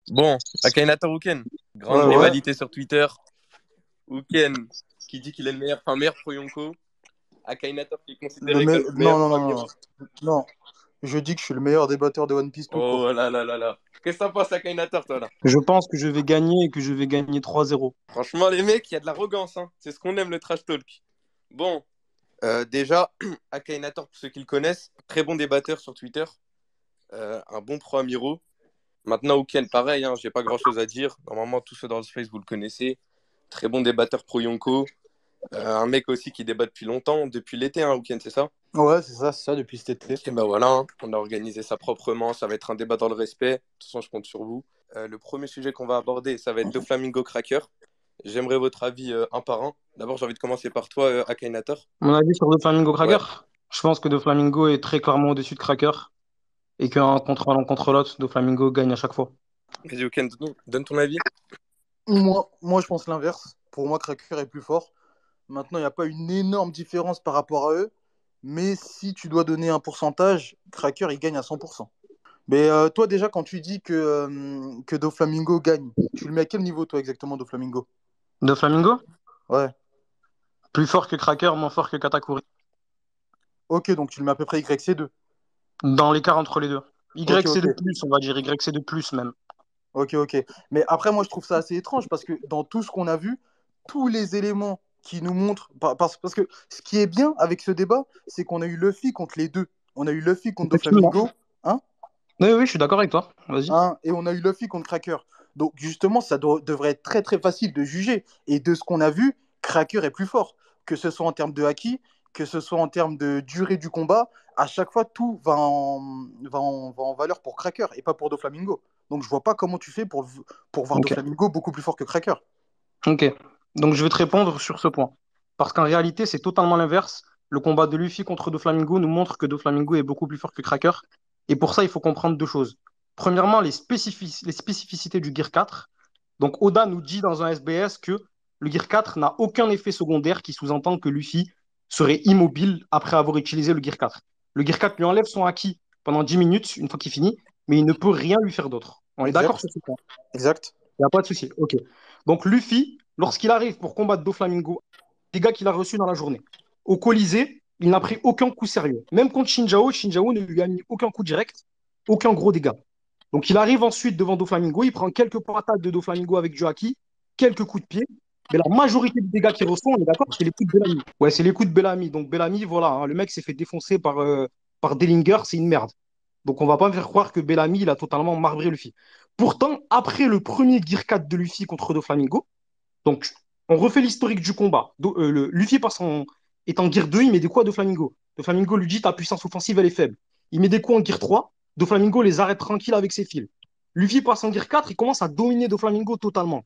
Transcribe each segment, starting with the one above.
Bon, Akhenaton Wuken, grande Ouais, ouais. rivalité sur Twitter. Wuken qui dit qu'il est le meilleur, enfin meilleur pro Yonko. Akhenaton qui est considéré comme le Non, meilleur non, pro non, non. Amiro. Non. Je dis que je suis le meilleur débatteur de One Piece tout court. Oh là là là là. Qu'est-ce que t'en penses, Akhenaton, toi là? Je pense que je vais gagner et que je vais gagner 3-0. Franchement, les mecs, il y a de l'arrogance, hein. C'est ce qu'on aime, le trash talk. Bon, déjà, Akhenaton, pour ceux qui le connaissent, très bon débatteur sur Twitter. Un bon pro Amiro. Maintenant, Wuken, pareil, hein, j'ai pas grand chose à dire. Normalement, tous ceux dans le space, vous le connaissez. Très bon débatteur pro Yonko. Un mec aussi qui débat depuis longtemps, depuis l'été, hein, Weekend, c'est ça? Ouais, c'est ça, depuis cet été. Ok, bah voilà, hein, on a organisé ça proprement, ça va être un débat dans le respect. De toute façon, je compte sur vous. Le premier sujet qu'on va aborder, ça va être Doflamingo Cracker. J'aimerais votre avis un par un. D'abord, j'ai envie de commencer par toi, Akainator. Mon avis sur Doflamingo Ouais, Cracker? Je pense que Doflamingo est très clairement au-dessus de Cracker et qu'un contre l'un contre l'autre, Doflamingo gagne à chaque fois. vas-y, Weekend, donne ton avis. Moi, je pense l'inverse. Pour moi, Cracker est plus fort. Maintenant, il n'y a pas une énorme différence par rapport à eux. Mais si tu dois donner un pourcentage, Cracker, il gagne à 100%. Mais toi, déjà, quand tu dis que Doflamingo gagne, tu le mets à quel niveau, toi, exactement, Doflamingo? Doflamingo? Ouais. Plus fort que Cracker, moins fort que Katakuri. Ok, donc tu le mets à peu près YC2. Dans l'écart entre les deux. Ok, Y c'est de ok. plus, on va dire. Y c'est de plus même. Ok, ok. Mais après, moi, je trouve ça assez étrange parce que dans tout ce qu'on a vu, tous les éléments qui nous montrent. Parce que ce qui est bien avec ce débat, c'est qu'on a eu Luffy contre les deux. On a eu Luffy contre Effectivement. Doflamingo, hein, Oui, oui, je suis d'accord avec toi. Vas-y. hein, et on a eu Luffy contre Cracker. Donc, justement, devrait être très, très facile de juger. Et de ce qu'on a vu, Cracker est plus fort. Que ce soit en termes de haki, que ce soit en termes de durée du combat, à chaque fois, tout va en valeur pour Cracker et pas pour Doflamingo. Donc, je vois pas comment tu fais pour voir Ok. Doflamingo beaucoup plus fort que Cracker. Ok. Donc je vais te répondre sur ce point. Parce qu'en réalité, c'est totalement l'inverse. Le combat de Luffy contre Doflamingo nous montre que Doflamingo est beaucoup plus fort que Cracker. Et pour ça, il faut comprendre deux choses. Premièrement, les spécificités du Gear 4. Donc Oda nous dit dans un SBS que le Gear 4 n'a aucun effet secondaire qui sous-entend que Luffy serait immobile après avoir utilisé le Gear 4. Le Gear 4 lui enlève son haki pendant 10 minutes, une fois qu'il finit, mais il ne peut rien lui faire d'autre. On est d'accord Exact, sur ce point? exact. Il n'y a pas de souci. Ok. Donc Luffy, lorsqu'il arrive pour combattre Doflamingo, les gars qu'il a reçus dans la journée, au Colisée, il n'a pris aucun coup sérieux. Même contre Shinjao, Shinjao ne lui a mis aucun coup direct, aucun gros dégât. Donc il arrive ensuite devant Doflamingo, il prend quelques patates de Doflamingo avec du haki, quelques coups de pied, mais la majorité des dégâts qu'il reçoit, on est d'accord, c'est les coups de Bellamy. Ouais, c'est les coups de Bellamy. Donc Bellamy, voilà, hein, le mec s'est fait défoncer par Dellinger, c'est une merde. Donc on va pas me faire croire que Bellamy, il a totalement marbré Luffy. Pourtant, après le premier Gear 4 de Luffy contre Doflamingo, donc on refait l'historique du combat. Luffy est en Gear 2, il met des coups à Doflamingo. Doflamingo lui dit ta puissance offensive, elle est faible. Il met des coups en Gear 3, Doflamingo les arrête tranquilles avec ses fils. Luffy passe en Gear 4, il commence à dominer Doflamingo totalement.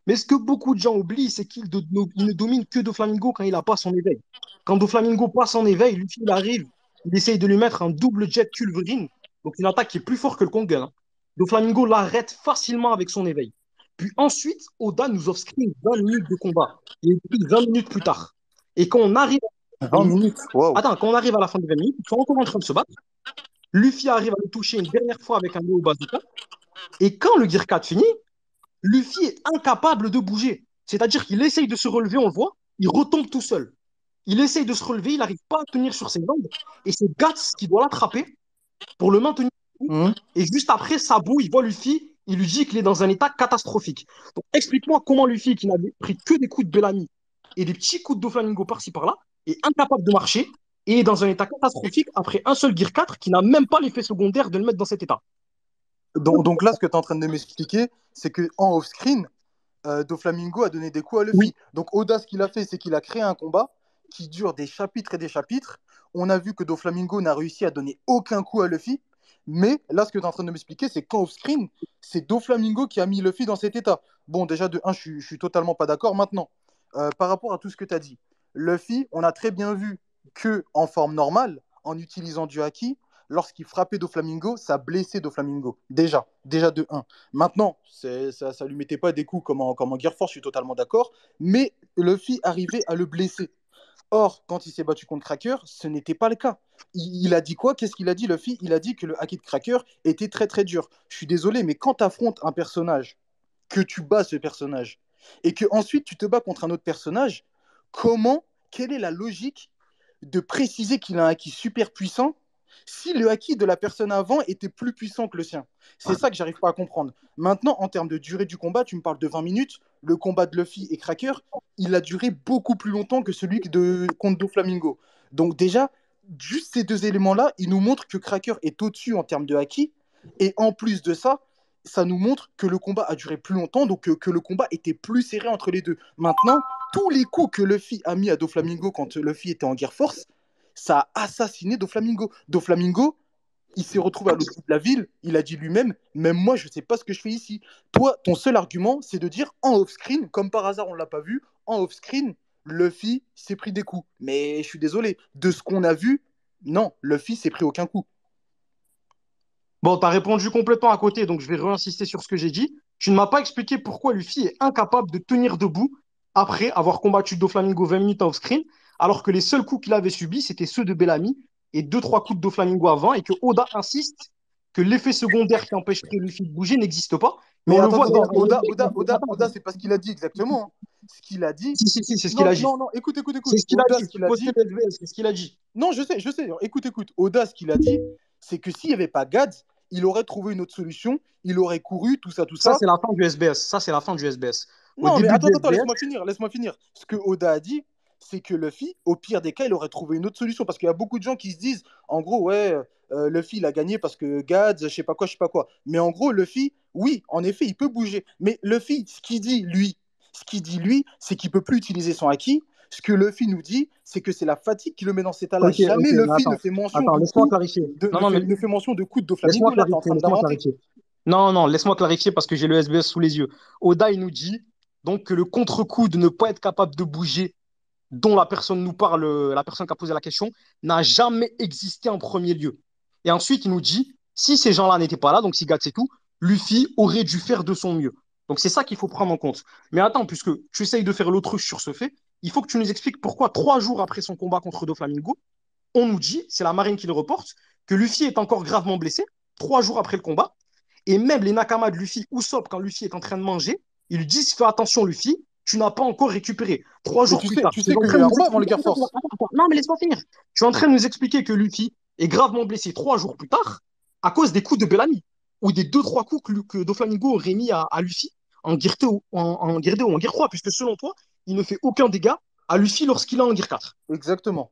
Mais ce que beaucoup de gens oublient, c'est il ne domine que Doflamingo quand il n'a pas son éveil. Quand Doflamingo passe en éveil, Luffy il arrive, il essaye de lui mettre un double jet Culverine, donc une attaque qui est plus forte que le Kongen, hein. Doflamingo l'arrête facilement avec son éveil. Puis ensuite, Oda nous offre-screen 20 minutes de combat. Il est écrit 20 minutes plus tard. Et quand on arrive à la fin des 20 20 minutes, minutes, waouh. attends, quand on arrive à la fin des 20 minutes, ils sont encore en train de se battre. Luffy arrive à le toucher une dernière fois avec un Neo Bazooka. Et quand le Gear 4 finit, Luffy est incapable de bouger. C'est-à-dire qu'il essaye de se relever, on le voit, il retombe tout seul. Il essaye de se relever, il n'arrive pas à tenir sur ses jambes. Et c'est Guts qui doit l'attraper pour le maintenir. Mhm. Et juste après, Sabo, il voit Luffy, il lui dit qu'il est dans un état catastrophique. Donc explique-moi comment Luffy, qui n'avait pris que des coups de Bellamy et des petits coups de Doflamingo par-ci par-là, est incapable de marcher et est dans un état catastrophique après un seul Gear 4 qui n'a même pas l'effet secondaire de le mettre dans cet état. Donc là, ce que tu es en train de m'expliquer, c'est qu'en off-screen, Doflamingo a donné des coups à Oui, Luffy. Donc Oda, ce qu'il a fait, c'est qu'il a créé un combat qui dure des chapitres et des chapitres. On a vu que Doflamingo n'a réussi à donner aucun coup à Luffy. Mais là, ce que tu es en train de m'expliquer, c'est qu'en off-screen, c'est Doflamingo qui a mis Luffy dans cet état. Bon, déjà, de un, je suis totalement pas d'accord. Maintenant, par rapport à tout ce que tu as dit, Luffy, on a très bien vu que en forme normale, en utilisant du haki, lorsqu'il frappait Doflamingo, ça blessait Doflamingo. Déjà de un. Maintenant, ça ne lui mettait pas des coups comme en Gear Force, je suis totalement d'accord, mais Luffy arrivait à le blesser. Or, quand il s'est battu contre Cracker, ce n'était pas le cas. Il a dit quoi? Qu'est-ce qu'il a dit, Luffy? Il a dit que le haki de Cracker était très très dur. Je suis désolé, mais quand tu affrontes un personnage, que tu bats ce personnage, et que ensuite tu te bats contre un autre personnage, comment, quelle est la logique de préciser qu'il a un haki super puissant si le haki de la personne avant était plus puissant que le sien? C'est ça que j'arrive pas à comprendre. Maintenant, en termes de durée du combat, tu me parles de 20 minutes. Le combat de Luffy et Cracker, il a duré beaucoup plus longtemps que celui contre Doflamingo. Donc déjà, juste ces deux éléments-là, ils nous montrent que Cracker est au-dessus en termes de haki. Et en plus de ça, ça nous montre que le combat a duré plus longtemps, donc que le combat était plus serré entre les deux. Maintenant, tous les coups que Luffy a mis à Doflamingo quand Luffy était en Gear Force, ça a assassiné Doflamingo. Doflamingo, il s'est retrouvé à l'autre bout de la ville, il a dit lui-même, même moi, je ne sais pas ce que je fais ici. Toi, ton seul argument, c'est de dire en off-screen, comme par hasard, on ne l'a pas vu, en off-screen, Luffy s'est pris des coups. Mais je suis désolé, de ce qu'on a vu, non, Luffy s'est pris aucun coup. Bon, tu as répondu complètement à côté, donc je vais réinsister sur ce que j'ai dit. Tu ne m'as pas expliqué pourquoi Luffy est incapable de tenir debout après avoir combattu Doflamingo 20 minutes off-screen, alors que les seuls coups qu'il avait subis, c'était ceux de Bellamy et deux trois coups de Doflamingo avant, et que Oda insiste que l'effet secondaire qui empêcherait Luffy de bouger n'existe pas. Mais Mais on le attends, voit dans. Oda, c'est pas ce qu'il a dit exactement, hein. Ce qu'il a dit. Si, c'est ce qu'il Non, a dit. non, non, écoute. C'est ce qu'il a Oda, dit. ce Tu qu'il a postais dit. le SBS, c'est ce qu'il a dit. Non, je sais. Écoute. Oda, ce qu'il a dit, c'est que s'il n'y avait pas Gads, il aurait trouvé une autre solution. Il aurait couru, tout ça, tout Ça, ça. c'est la fin du SBS. Ça, c'est la fin du SBS. Au Non, mais début du attends, SBS, laisse-moi finir. Ce que Oda a dit, c'est que Luffy, au pire des cas, il aurait trouvé une autre solution. Parce qu'il y a beaucoup de gens qui se disent, en gros, ouais, Luffy, il a gagné parce que Gads, je sais pas quoi, je sais pas quoi. Mais en gros, Luffy, oui, en effet, il peut bouger. Mais Luffy, ce qu'il dit, lui, c'est qu'il peut plus utiliser son haki. Ce que Luffy nous dit, c'est que c'est la fatigue qui le met dans cet état-là. ok, Jamais mais Luffy ne attends. fait mention Attends, du laisse-moi coup clarifier. de, Non, ne non, fait, mais ne fait mention de coup de laisse-moi Doflamingo. Là, tu es en clarifier, train de laisse-moi l'inventer. clarifier. Non, non, laisse-moi clarifier parce que j'ai le SBS sous les yeux. Oda, il nous dit donc que le contre-coup de ne pas être capable de bouger, dont la personne nous parle, la personne qui a posé la question, n'a jamais existé en premier lieu. Et ensuite, il nous dit, si ces gens-là n'étaient pas là, donc si Gats et tout, Luffy aurait dû faire de son mieux. Donc c'est ça qu'il faut prendre en compte. Mais attends, puisque tu essayes de faire l'autruche sur ce fait, il faut que tu nous expliques pourquoi 3 jours après son combat contre Doflamingo, on nous dit, c'est la marine qui le reporte, que Luffy est encore gravement blessé, 3 jours après le combat, et même les Nakama de Luffy, Usopp, quand Luffy est en train de manger, ils lui disent, fais attention Luffy, tu n'as pas encore récupéré. Trois Mais jours tu plus sais, tard. tu Tu es sais en qu'il y train a eu de un nous combat avant le expliquer... Gear Force. Non, mais laisse-moi finir. Tu es en train de nous expliquer que Luffy est gravement blessé 3 jours plus tard à cause des coups de Bellamy ou des deux, trois coups que Doflamingo aurait mis à Luffy en Gear 2, en Gear 2 ou en Gear 3, puisque selon toi, il ne fait aucun dégât à Luffy lorsqu'il est en Gear 4. Exactement.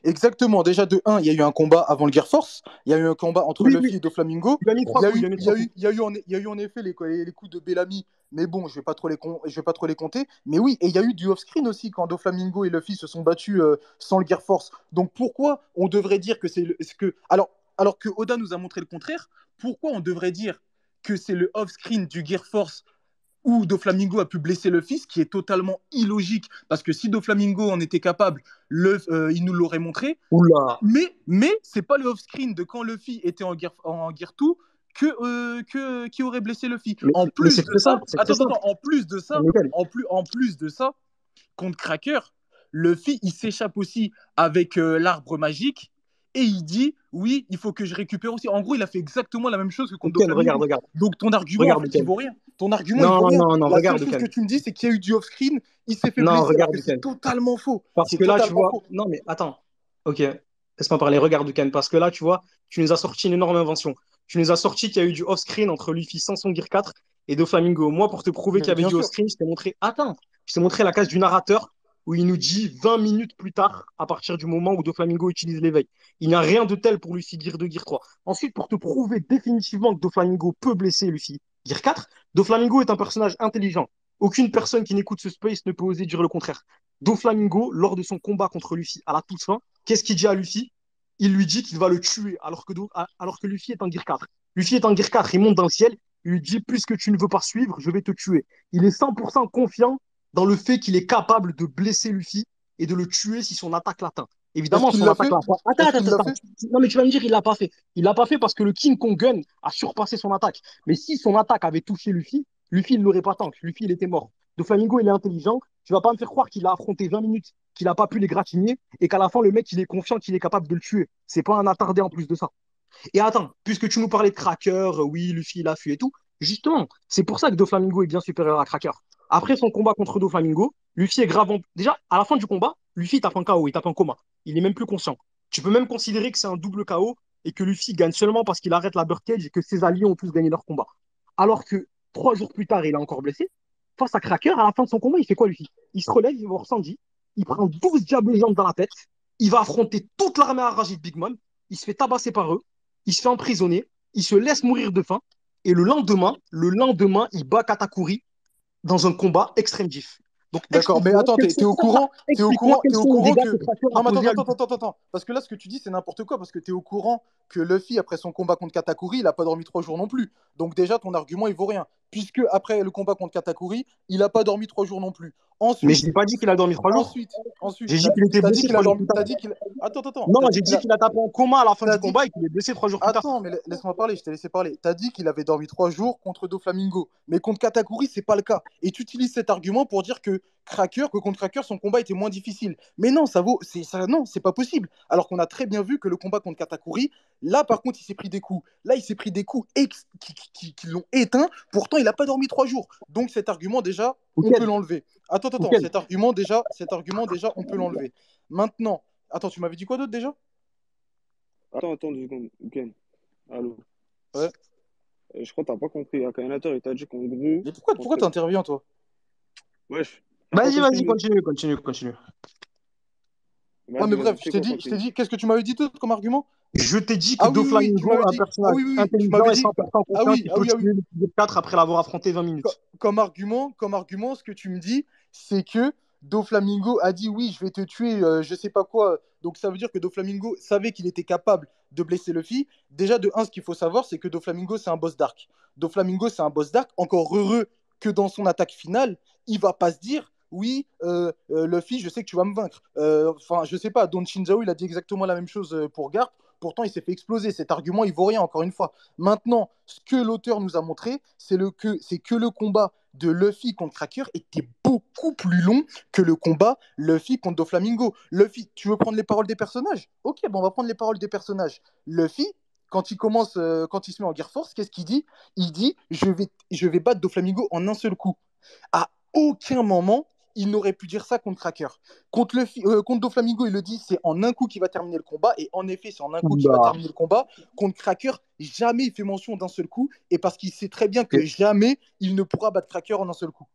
Exactement. Déjà, de un, il y a eu un combat avant le Gear Force. Il y a eu un combat entre Oui, Luffy oui. et Doflamingo. Il a mis Il trois y a coups. eu, Il a mis il y trois a eu, coups. il y a eu, il y a eu en effet les coups de Bellamy. Mais bon, je vais pas trop les compter. Mais oui, et il y a eu du off-screen aussi quand Doflamingo et Luffy se sont battus sans le Gear Force. Donc pourquoi on devrait dire que c'est que alors que Oda nous a montré le contraire, pourquoi on devrait dire que c'est le off-screen du Gear Force où Doflamingo a pu blesser Luffy, ce qui est totalement illogique, parce que si Doflamingo en était capable, il nous l'aurait montré. Oula. Mais c'est pas le off-screen de quand Luffy était en Gear 2 qui aurait blessé Luffy. En Mais plus c'est de très ça, simple. C'est très attends, simple. en plus de ça, Nickel. en plus de ça, contre Cracker, Luffy il s'échappe aussi avec l'arbre magique et il dit oui, il faut que je récupère aussi. En gros, il a fait exactement la même chose que contre Nickel, regarde, Doflamingo. regarde. Donc ton argument en Regarde, fait, il Nickel. vaut rien. Ton argument, il vaut Non, rien. non, non, La seule regarde, chose que Nickel. tu me dis, c'est qu'il y a eu du off-screen, il s'est fait Non, blesser, alors regarde, que c'est Nickel. totalement faux. Parce C'est que là, tu totalement vois. faux. Non, mais attends. Ok. Laisse-moi parler. Regarde, Ken. Parce que là, tu vois, tu nous as sorti une énorme invention. Tu nous as sorti qu'il y a eu du off-screen entre Luffy sans son Gear 4 et Doflamingo. Moi, pour te prouver qu'il Mais y avait bien du sûr. off-screen, je t'ai montré. Attends. Je t'ai montré la case du narrateur où il nous dit 20 minutes plus tard, à partir du moment où Doflamingo utilise l'éveil. Il n'y a rien de tel pour Luffy Gear 2, Gear 3. Ensuite, pour te prouver définitivement que Doflamingo peut blesser Luffy Gear 4, Doflamingo est un personnage intelligent. Aucune personne qui n'écoute ce space ne peut oser dire le contraire. Doflamingo, lors de son combat contre Luffy à la toute fin, qu'est-ce qu'il dit à Luffy? Il lui dit qu'il va le tuer alors que Luffy est en Gear 4. Luffy est en Gear 4, il monte dans le ciel, il lui dit puisque tu ne veux pas suivre, je vais te tuer. Il est 100% confiant dans le fait qu'il est capable de blesser Luffy et de le tuer si son attaque l'atteint. Est-ce Évidemment, qu'il son l'a attaque fait? l'atteint. Est-ce qu'il l'a Attends. fait? Non, mais tu vas me dire, il l'a pas fait. Il l'a pas fait parce que le King Kong Gun a surpassé son attaque. Mais si son attaque avait touché Luffy, il ne l'aurait pas tank. Luffy, il était mort. De Flamingo, il est intelligent. Tu vas pas me faire croire qu'il a affronté 20 minutes qu'il n'a pas pu les gratigner et qu'à la fin, le mec, il est confiant qu'il est capable de le tuer. C'est pas un attardé en plus de ça. Et attends, puisque tu nous parlais de Cracker, oui, Luffy, il a fui et tout, justement, c'est pour ça que Doflamingo est bien supérieur à Cracker. Après son combat contre Doflamingo, Luffy est grave. Déjà, à la fin du combat, Luffy tape un KO, il tape un coma. Il est même plus conscient. Tu peux même considérer que c'est un double KO et que Luffy gagne seulement parce qu'il arrête la birdcage et que ses alliés ont tous gagné leur combat. Alors que 3 jours plus tard, il est encore blessé. Face à Cracker, à la fin de son combat, il fait quoi, Luffy? Il se relève, il va au Sanji, il prend 12 diables jambes dans la tête, il va affronter toute l'armée enragée de Big Mom, il se fait tabasser par eux, il se fait emprisonner, il se laisse mourir de faim, et le lendemain, il bat Katakuri dans un combat extrême diff. Donc, D'accord, mais attends, t'es au courant, explique-moi quels sont les dégâts que. que Cracker a Non, mais causés à attends, Luffy. attends, attends, attends. Parce que là, ce que tu dis, c'est n'importe quoi. Parce que t'es au courant que Luffy, après son combat contre Katakuri, il a pas dormi 3 jours non plus. Donc, déjà, ton argument, il vaut rien. Puisque après le combat contre Katakuri, il a pas dormi 3 jours non plus. Mais je Ensuite, n'ai pas dit qu'il a dormi 3 jours. ensuite, J'ai dit qu'il était t'as dit blessé qu'il a 3 jours dormi. plus tard. T'as dit qu'il. Attends, attends, Non, t'as j'ai dit qu'il dit a. qu'il a tapé en coma à la fin T'as du dit. combat et qu'il est blessé 3 jours plus tard. Attends, mais laisse-moi parler, je t'ai laissé parler. T'as dit qu'il avait dormi 3 jours contre Doflamingo. Mais contre Katakuri, c'est pas le cas. Et tu utilises cet argument pour dire que contre Cracker, son combat était moins difficile. Mais non, non, c'est pas possible. Alors qu'on a très bien vu que le combat contre Katakuri, là, par contre, il s'est pris des coups. Là, il s'est pris des coups qui l'ont éteint. Pourtant, il n'a pas dormi 3 jours. Donc, cet argument, déjà, on peut Auquel l'enlever. Attends, Auquel cet argument, déjà, on peut l'enlever. Maintenant, attends, tu m'avais dit quoi d'autre déjà? Attends 2 secondes. Ok. Allô. Ouais. Je crois que t'as pas compris. Akhenaton, il t'a dit qu'en gros, Mais pourquoi contre. t'interviens, toi? Wesh, t'as pas Vas-y, compris vas-y, continue. Ouais, mais Vas-y, bref, c'est quoi quand je t'ai dit, qu'est-ce que tu m'avais dit d'autre comme argument? Je t'ai dit que Ah oui, oui, oui, tu Doflamingo, m'avais un dit. Ah personnage oui, oui, oui, tu intelligent m'avais et dit. 100% Ah confiant oui, qui ah peut oui, ah tuer oui. l'épisode 4 après l'avoir affronté 20 minutes. Comme argument, ce que tu me dis, c'est que Doflamingo a dit oui, je vais te tuer, je sais pas quoi. Donc ça veut dire que Doflamingo savait qu'il était capable de blesser Luffy. Déjà, de un, ce qu'il faut savoir, c'est que Doflamingo, c'est un boss dark. Doflamingo, c'est un boss dark, encore heureux que dans son attaque finale, il va pas se dire oui, Luffy, je sais que tu vas me vaincre. Enfin, je sais pas, Don Shinjao, il a dit exactement la même chose pour Garp. Pourtant, il s'est fait exploser. Cet argument, il vaut rien, encore une fois. Maintenant, ce que l'auteur nous a montré, c'est que le combat de Luffy contre Cracker était beaucoup plus long que le combat Luffy contre Doflamingo. Luffy, tu veux prendre les paroles des personnages? Ok, bon, on va prendre les paroles des personnages. Luffy, quand il se met en Gear Force, qu'est-ce qu'il dit? Il dit, je vais battre Doflamingo en un seul coup. À aucun moment, il n'aurait pu dire ça contre Cracker. Contre Doflamingo, il le dit, c'est en un coup qu'il va terminer le combat. Et en effet, c'est en un coup qu'il va Oula. terminer le combat. Contre Cracker, jamais il fait mention d'un seul coup. Et parce qu'il sait très bien que Ok. jamais il ne pourra battre Cracker en un seul coup.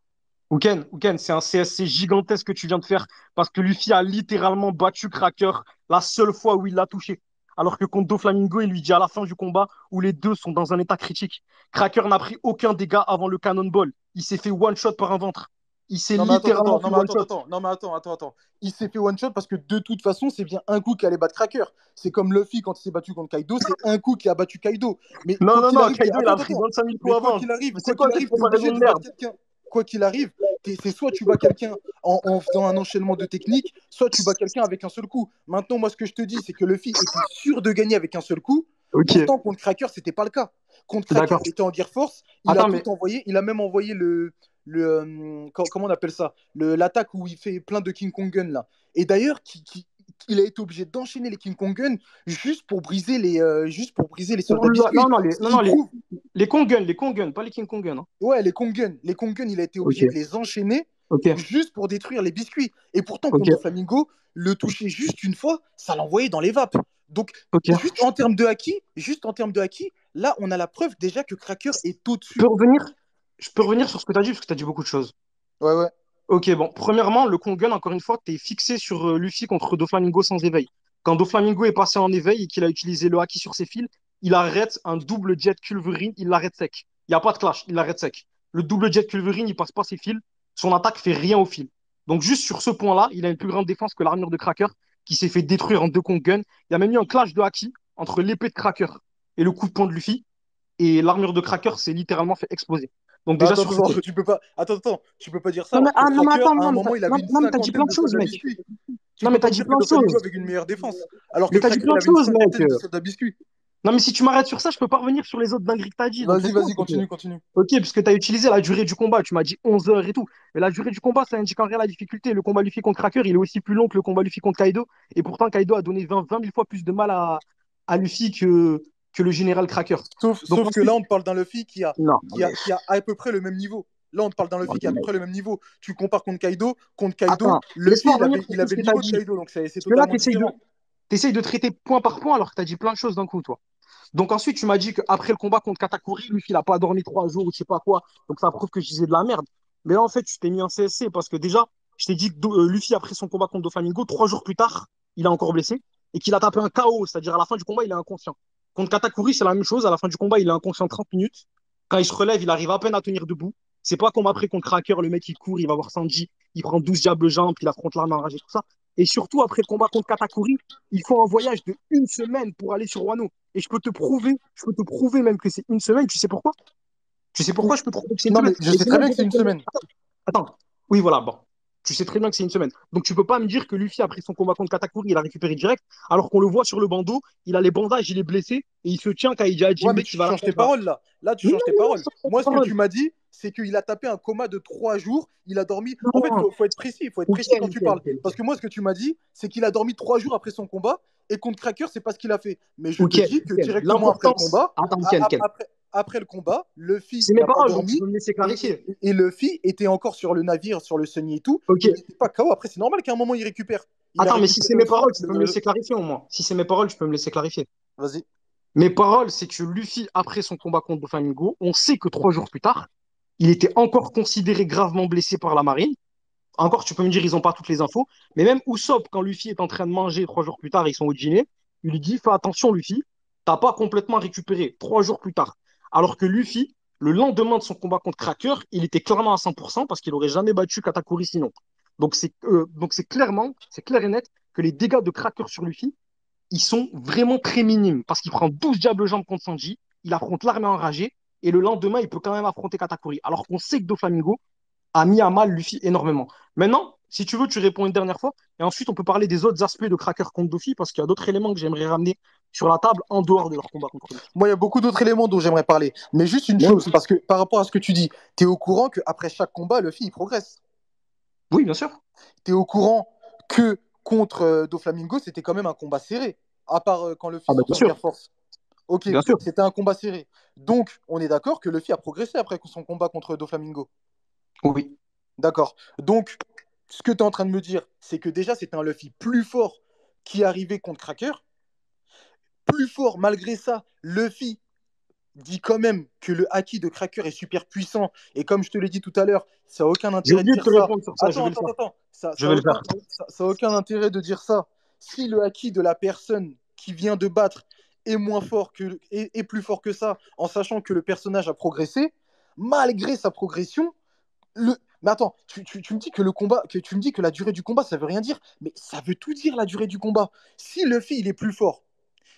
Ouken, c'est un CSC gigantesque que tu viens de faire parce que Luffy a littéralement battu Cracker la seule fois où il l'a touché. Alors que contre Doflamingo, il lui dit à la fin du combat où les deux sont dans un état critique. Cracker n'a pris aucun dégât avant le Cannonball. Il s'est fait one-shot par un ventre. Il s'est Non mais attends, littéralement attends, fait non mais attends, one-shot. attends, non mais attends. Il s'est fait one shot parce que de toute façon, c'est bien un coup qui allait battre Cracker. C'est comme Luffy quand il s'est battu contre Kaido, c'est un coup qui a battu Kaido. Mais Non, quoi non, qu'il non, arrive, Kaido, il attends, a attends, pris attends. 25 000 coups Mais quoi avant. qu'il arrive, Mais c'est quoi cette t'es obligé comparaison de de battre merde? quelqu'un. Quoi qu'il arrive, c'est soit tu bats quelqu'un en faisant un enchaînement de techniques, soit tu bats quelqu'un avec un seul coup. Maintenant, moi, ce que je te dis, c'est que Luffy était sûr de gagner avec un seul coup. Ok, Pourtant, contre Cracker, c'était pas le cas. Contre Cracker, d'accord. il était en Gear Force, il a Attends, tout envoyé, il a même envoyé comment on appelle ça? L'attaque où il fait plein de King Kong Gun là. Et d'ailleurs, il a été obligé d'enchaîner les King Kong Gun juste pour briser les soldats Non, biscuits. non, Ce qui prouve, les Kong Gun, pas les King Kong Gun, hein. ouais, les Kong Gun, il a été Ok, obligé de les enchaîner ok, juste pour détruire les biscuits. Et pourtant, contre ok, Doflamingo, le toucher juste une fois, ça l'envoyait dans les vapes. Donc, ok. juste en termes de haki, là, on a la preuve déjà que Cracker est Je peux au-dessus. revenir, je peux revenir sur ce que tu as dit, parce que tu as dit beaucoup de choses. Ouais, ouais. Ok, bon, premièrement, le Kongun, encore une fois, tu es fixé sur Luffy contre Doflamingo sans éveil. Quand Doflamingo est passé en éveil et qu'il a utilisé le haki sur ses fils, il arrête un double jet Culverine, il l'arrête sec. Il n'y a pas de clash, il l'arrête sec. Le double jet Culverine, il passe pas ses fils, son attaque fait rien au fil. Donc, juste sur ce point-là, il a une plus grande défense que l'armure de Cracker, qui s'est fait détruire en deux Kongun. Il y a même eu un clash de haki entre l'épée de Cracker et le coup de poing de Luffy, et l'armure de Cracker s'est littéralement fait exploser. Donc, Non, déjà, attends, sur ce point. attends, tu peux pas. Attends, tu peux pas dire ça Non, mais, alors que non, mais Cracker, attends, à un moment, il avait une non, mais t'as dit plein cinquantaine de de choses, soldats mec. biscuits. Tu Non, peux mais pas t'as me dit dire que plein de Doflamingo choses. avait une meilleure défense alors que Mais t'as dit Cracker, plein il de avait une choses, mec. cinquantaine de soldats biscuits. Non, mais si tu m'arrêtes sur ça, je peux pas revenir sur les autres dingueries que tu as dit. Donc, Vas-y, laisse-moi, vas-y, s'il te plaît. continue, continue. Ok, puisque tu as utilisé la durée du combat, tu m'as dit 11 heures et tout. Mais la durée du combat, ça indique en rien la difficulté. Le combat Luffy contre Cracker, il est aussi plus long que le combat Luffy contre Kaido. Et pourtant, Kaido a donné 20 000 fois plus de mal à Luffy que le général Cracker. Donc Sauf que là, ensuite, on te parle d'un Luffy non, mais qui a à peu près le même niveau. Là, on te parle d'un Luffy qui a à peu près le même niveau. Tu compares contre Kaido. Contre Kaido, attends, Luffy, laisse-moi revenir sur il tout ce avait que le tu as niveau de dit. Kaido, donc c'est Parce que là, totalement différent. tu essayes de traiter point par point alors que tu as dit plein de choses d'un coup, toi. Donc ensuite, tu m'as dit qu'après le combat contre Katakuri, Luffy, il n'a pas dormi 3 jours ou je sais pas quoi. Donc ça prouve que je disais de la merde. Mais là, en fait, tu t'es mis en CSC parce que déjà, je t'ai dit que Luffy, après son combat contre Doflamingo, 3 jours plus tard, il est encore blessé et qu'il a tapé un KO. C'est-à-dire à la fin du combat, il est inconscient. Contre Katakuri, c'est la même chose. À la fin du combat, il est inconscient 30 minutes. Quand il se relève, il arrive à peine à tenir debout. C'est pas comme après contre Cracker, le mec il court, il va voir Sanji, il prend 12 diables jambes, puis il affronte l'arme enragée, tout ça. Et surtout, après le combat contre Katakuri, il faut un voyage de 1 semaine pour aller sur Wano. Et je peux te prouver même que c'est 1 semaine. Tu sais pourquoi? Tu sais pourquoi je peux te prouver que c'est une Non, semaine? mais je Et sais c'est très même bien que pour c'est une confirmer. semaine. Attends. Oui, voilà, bon. Tu sais très bien que c'est 1 semaine. Donc tu peux pas me dire que Luffy, après son combat contre Katakuri, il a récupéré direct, alors qu'on le voit sur le bandeau, il a les bandages, il est blessé, et il se tient quand il dit à Ouais, Jinbei mais qu'il tu va changes tes l'attendre. paroles là. Là, tu Mais non, changes tes mais non, paroles. ça, c'est Moi, pas ce que parole. tu m'as dit, c'est qu'il a tapé un coma de 3 jours. Il a dormi. En fait, Non. faut être précis. Il faut être Ok, précis quand tu ok, parles. ok, Parce ok. que moi, ce que tu m'as dit, c'est qu'il a dormi 3 jours après son combat. Et contre Cracker, c'est pas ce qu'il a fait. Mais je te Ok, dis que ok. directement après le L'importance. combat, Attends, Ken. après le combat, Luffy C'est mes n'a pas paroles, donc tu dormi. peux me laisser clarifier. Et Luffy était encore sur le navire, sur le Sunny et tout. Ok. Il n'était pas KO. Après, c'est normal qu'à un moment, il récupère. Il a Attends, mais si c'est récupéré mes aussi. paroles, tu peux me laisser clarifier au moins. Si c'est mes paroles, tu peux me laisser clarifier. Vas-y. Mes paroles, c'est que Luffy, après son combat contre Doflamingo, on sait que 3 jours plus tard, il était encore considéré gravement blessé par la marine. Encore, tu peux me dire, ils n'ont pas toutes les infos. Mais même Usopp, quand Luffy est en train de manger 3 jours plus tard, ils sont au dîner, il lui dit, fais attention, Luffy, t'as pas complètement récupéré 3 jours plus tard. Alors que Luffy, le lendemain de son combat contre Cracker, il était clairement à 100% parce qu'il aurait jamais battu Katakuri sinon. Donc c'est clair et net que les dégâts de Cracker sur Luffy, ils sont vraiment très minimes parce qu'il prend 12 diables jambes contre Sanji, il affronte l'armée enragée et le lendemain, il peut quand même affronter Katakuri. Alors qu'on sait que Doflamingo a mis à mal Luffy énormément. Maintenant, si tu veux, tu réponds une dernière fois et ensuite on peut parler des autres aspects de Cracker contre Luffy parce qu'il y a d'autres éléments que j'aimerais ramener sur la table en dehors de leur combat contre Luffy. Moi, il y a beaucoup d'autres éléments dont j'aimerais parler. Mais juste une Moi chose, aussi. parce que par rapport à ce que tu dis, tu es au courant qu'après chaque combat, Luffy, il progresse. Oui, bien sûr. Tu es au courant que contre Doflamingo, c'était quand même un combat serré. À part quand Luffy Ah bah sort bien son Gear sûr, Force. Ok, bien sûr. c'était un combat serré. Donc, on est d'accord que Luffy a progressé après son combat contre Doflamingo. Oui. D'accord. Donc, ce que tu es en train de me dire, c'est que déjà, c'était un Luffy plus fort qui arrivait contre Cracker. Plus fort, malgré ça, Luffy dit quand même que le haki de Cracker est super puissant. Et comme je te l'ai dit tout à l'heure, ça n'a aucun J'ai intérêt de oublié de dire te ça. répondre sur ça, je Attends, vais le attends, faire. attends. Je vais le faire. Ça a aucun intérêt de dire ça. Si le haki de la personne qui vient de battre est moins fort est plus fort que ça, en sachant que le personnage a progressé, malgré sa progression, mais attends, tu me dis que le combat, que tu me dis que la durée du combat, ça veut rien dire, mais ça veut tout dire la durée du combat. Si Luffy il est plus fort,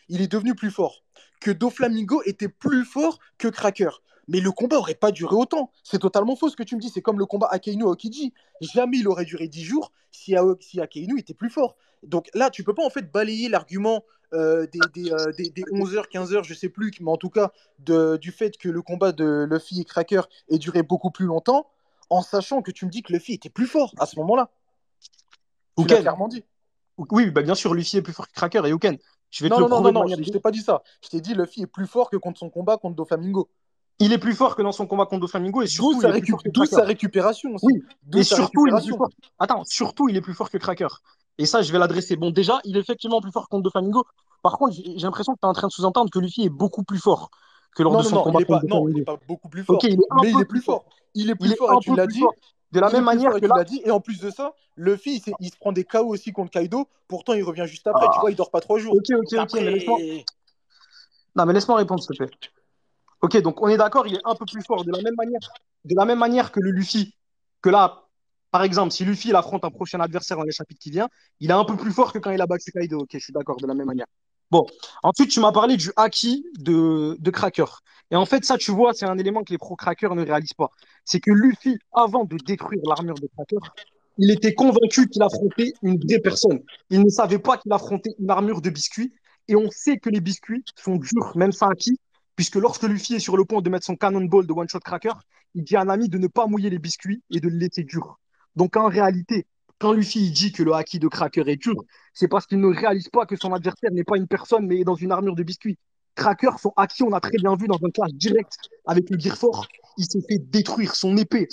il est devenu plus fort. Que Doflamingo était plus fort que Cracker. Mais le combat aurait pas duré autant. C'est totalement faux ce que tu me dis. C'est comme le combat Akainu Aokiji. Jamais il aurait duré 10 jours si Akainu était plus fort. Donc là, tu peux pas en fait balayer l'argument des 11h, 15h, je sais plus, mais en tout cas du fait que le combat de Luffy et Cracker ait duré beaucoup plus longtemps, en sachant que tu me dis que Luffy était plus fort à ce moment-là. Tu l'as Uken. clairement dit. Oui, bah bien sûr, Luffy est plus fort que Cracker et Uken. Je vais te Non, le non, non, non, prouver de non, manière. je t'ai pas dit ça. Je t'ai dit Luffy est plus fort que contre son combat contre Doflamingo. Il est plus fort que dans son combat contre Doflamingo et D'où surtout, il est plus fort que Cracker. sa récupération aussi. Oui, D'où et sa surtout, il est plus récupération. fort. Attends, surtout, il est plus fort que Cracker. Et ça, je vais l'adresser. Bon, déjà, il est effectivement plus fort contre Doflamingo. Par contre, j'ai l'impression que tu es en train de sous-entendre que Luffy est beaucoup plus fort que lors de Non, non, son non, combat contre il est Doflamingo. pas beaucoup plus Ok, fort, il est un mais il peu est plus plus fort. fort. Il est Il plus est fort et un tu peu l'as plus dit. fort. De la Il est même plus manière fort et que tu là. l'as dit. Et en plus de ça, Luffy, il se prend des KO aussi contre Kaido. Pourtant, il revient juste après. Tu Ah, vois, il dort pas 3 jours. ok, ok, Donc ok, mais laisse-moi. après. Non, mais laisse-moi répondre, s'il te plaît. Ok, donc on est d'accord, il est un peu plus fort. De la même manière que le Luffy, que là, par exemple, si Luffy il affronte un prochain adversaire dans les chapitres qui viennent, il est un peu plus fort que quand il a battu Kaido. Ok, je suis d'accord, de la même manière. Bon, ensuite, tu m'as parlé du haki de Cracker. Et en fait, ça, tu vois, c'est un élément que les pro-crackers ne réalisent pas. C'est que Luffy, avant de détruire l'armure de Cracker, il était convaincu qu'il affrontait une vraie personne. Il ne savait pas qu'il affrontait une armure de biscuit. Et on sait que les biscuits sont durs, même sans acquis, puisque lorsque Luffy est sur le point de mettre son cannonball de one-shot cracker, il dit à Nami de ne pas mouiller les biscuits et de le laisser dur. Donc en réalité, quand Luffy il dit que le haki de cracker est dur, c'est parce qu'il ne réalise pas que son adversaire n'est pas une personne, mais est dans une armure de biscuits. Cracker, son haki, on a très bien vu dans un clash direct avec le Gear 4, il s'est fait détruire son épée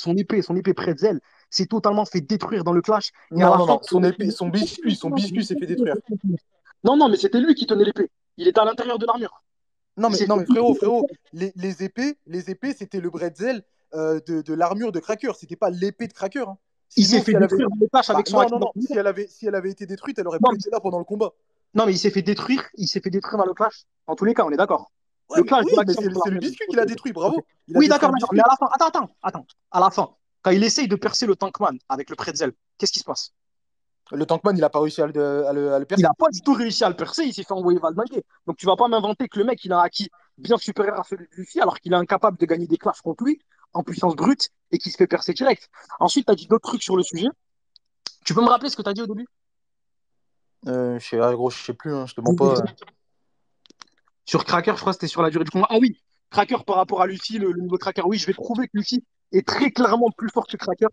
pretzel s'est totalement fait détruire dans le clash. Et à Non, la non, fin, non, son biscuit s'est fait détruire. non, non, mais c'était lui qui tenait l'épée. Il était à l'intérieur de l'armure. Non, Il mais, s'est non, fait mais frérot, les épées, c'était le bretzel de l'armure de Cracker. C'était pas l'épée de Cracker, hein. il s'est Sinon, fait si elle avait. détruire dans le clash Bah, avec son non, haki. non, non. Si elle avait été détruite, elle aurait Non, plus été là pendant le combat. non, mais il s'est fait détruire dans le clash. En tous les cas, on est d'accord. Ouais, Le mais clash oui, de mais l'action c'est contre le l'armure. biscuit qui l'a détruit, bravo. Il a Oui, détruit d'accord, le d'accord. Mais biscuit. à la fin, attends. À la fin, quand il essaye de percer le Tankman avec le pretzel, qu'est-ce qui se passe? Le Tankman, il a pas réussi à le Il percer. n'a pas du tout réussi à le percer, il s'est fait envoyer valdinguer. Donc tu vas pas m'inventer que le mec, il a un acquis bien supérieur à celui de Luffy, alors qu'il est incapable de gagner des clashs contre lui en puissance brute et qu'il se fait percer direct. Ensuite, tu as dit d'autres trucs sur le sujet. Tu peux me rappeler ce que tu as dit au début? Gros, je sais plus, hein, je te mens pas. Sur Cracker, je crois que c'était sur la durée du combat. Ah oui, Cracker par rapport à Luffy, le nouveau Cracker. Oui, je vais prouver que Luffy est très clairement plus fort que Cracker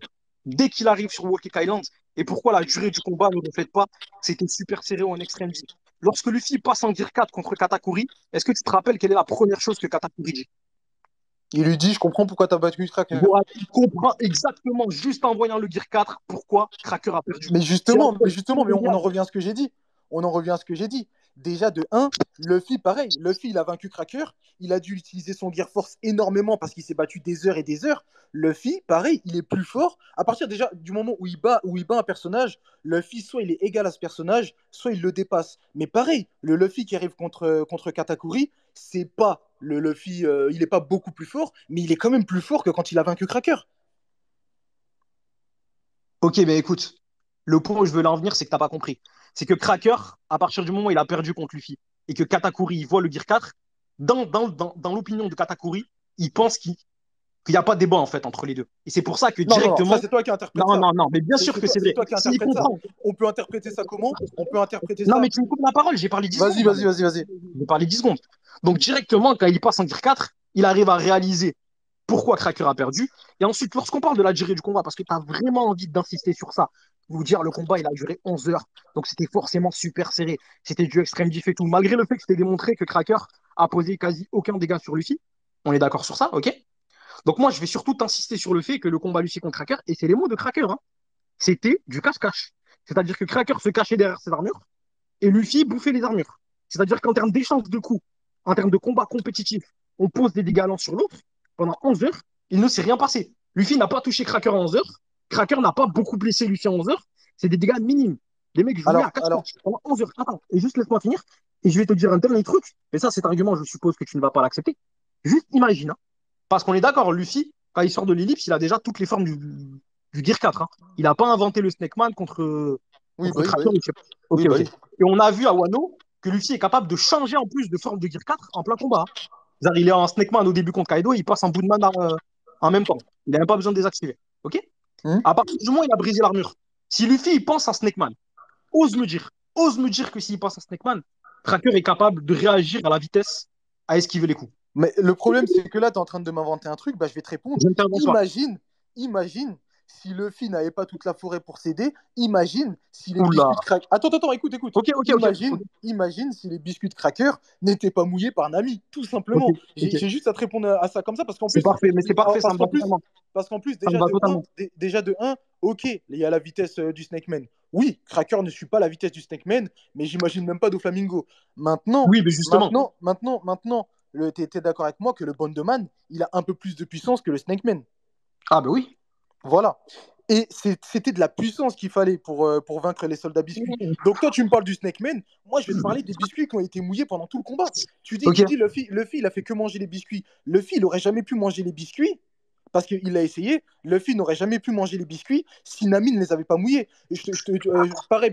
dès qu'il arrive sur Walking Island. Et pourquoi la durée du combat ne reflète pas? C'était super serré en extrême vie. Lorsque Luffy passe en Gear 4 contre Katakuri, est-ce que tu te rappelles quelle est la première chose que Katakuri dit? Il lui dit, je comprends pourquoi t'as battu Cracker. Voilà, il comprend exactement, juste en voyant le Gear 4, pourquoi Cracker a perdu. Mais C'est justement, mais justement, mais on en revient à ce que j'ai dit. On en revient à ce que j'ai dit. Déjà, de 1, Luffy, pareil. Luffy, il a vaincu Cracker. Il a dû utiliser son Gear Force énormément parce qu'il s'est battu des heures et des heures. Luffy, pareil, il est plus fort. À partir déjà du moment où il bat un personnage, Luffy, soit il est égal à ce personnage, soit il le dépasse. Mais pareil, le Luffy qui arrive contre Katakuri, c'est pas le Luffy, il n'est pas beaucoup plus fort, mais il est quand même plus fort que quand il a vaincu Cracker. Ok, mais écoute, le point où je veux en venir, c'est que t'as pas compris. C'est que Cracker, à partir du moment où il a perdu contre Luffy et que Katakuri il voit le Gear 4, dans l'opinion de Katakuri, il pense qu'il n'y a pas de débat en fait entre les deux. Et c'est pour ça que Non, non, non, ça directement. c'est toi qui interprètes Non, ça. non, non, mais bien C'est sûr c'est que toi, c'est c'est vrai. toi qui S'il interprètes ça. comprend. On peut interpréter ça comment? On peut interpréter Non, ça. mais tu me coupes la parole, j'ai parlé 10 Vas-y, secondes. vas-y, vas-y, vas-y. J'ai parlé 10 secondes. Donc directement, quand il passe en Gear 4, il arrive à réaliser pourquoi Cracker a perdu. Et ensuite, lorsqu'on parle de la durée du combat, parce que tu as vraiment envie d'insister sur ça, vous dire le combat, il a duré 11 heures. Donc c'était forcément super serré. C'était du extrême diff et tout. Malgré le fait que c'était démontré que Cracker a posé quasi aucun dégât sur Luffy. On est d'accord sur ça, ok? Donc moi, je vais surtout insister sur le fait que le combat Luffy contre Cracker, et c'est les mots de Cracker, hein, c'était du cache-cache. C'est-à-dire que Cracker se cachait derrière ses armures et Luffy bouffait les armures. C'est-à-dire qu'en termes d'échange de coups, en termes de combat compétitif, on pose des dégâts l'un sur l'autre. Pendant 11 heures, il ne s'est rien passé. Luffy n'a pas touché Cracker en 11 heures. Cracker n'a pas beaucoup blessé Luffy en 11 heures. C'est des dégâts minimes. Les mecs jouaient à Alors, 4 alors, matchs pendant 11 heures. Attends, et juste laisse-moi finir. Et je vais te dire un dernier truc. Mais ça, cet argument, je suppose que tu ne vas pas l'accepter. Juste imagine, hein, parce qu'on est d'accord, Luffy, quand il sort de l'ellipse, il a déjà toutes les formes du Gear 4. Hein. Il n'a pas inventé le Snake Man oui, contre bah oui, bah Cracker. oui. Ok, Oui, bah ok. oui. Et on a vu à Wano que Luffy est capable de changer en plus de forme de Gear 4 en plein combat. Hein. C'est-à-dire, il est en Snake Man au début contre Kaido, il passe en bout de man en même temps. Il n'a même pas besoin de désactiver. Ok? Hmm. À partir du moment où il a brisé l'armure, si Luffy il pense en Snake Man, ose me dire que s'il pense en Snake Man, Cracker est capable de réagir à la vitesse à esquiver les coups. Mais le problème, c'est que là, tu es en train de m'inventer un truc, bah, je vais te répondre. Je ne t'invente pas. Imagine si Luffy n'avait pas toute la forêt pour s'aider. Imagine si les Oula. biscuits de Cracker. Attends, écoute. Ok. Imagine si les biscuits de Cracker n'étaient pas mouillés par Nami, tout simplement. Ok. J'ai juste à te répondre à ça comme ça, parce qu'en C'est plus, parfait, mais c'est parfait, ça parce me va qu'en plus, totalement. parce qu'en plus, Ça me va totalement. déjà de 1, ok, il y a la vitesse du Snake Man. Oui, Cracker ne suit pas la vitesse du Snake Man, mais j'imagine même pas Doflamingo. Maintenant, Oui, mais justement. t'es d'accord avec moi que le Bondeman, il a un peu plus de puissance que le Snake Man. Ah, bah oui. Voilà. Et c'était de la puissance qu'il fallait pour vaincre les soldats biscuits. Donc toi, tu me parles du Snake Man. Moi, je vais te parler des biscuits qui ont été mouillés pendant tout le combat. Tu Ok. dis Luffy, il a fait que manger les biscuits. Luffy, il aurait jamais pu manger les biscuits parce qu'il l'a essayé. Luffy n'aurait jamais pu manger les biscuits si Nami ne les avait pas mouillés. Et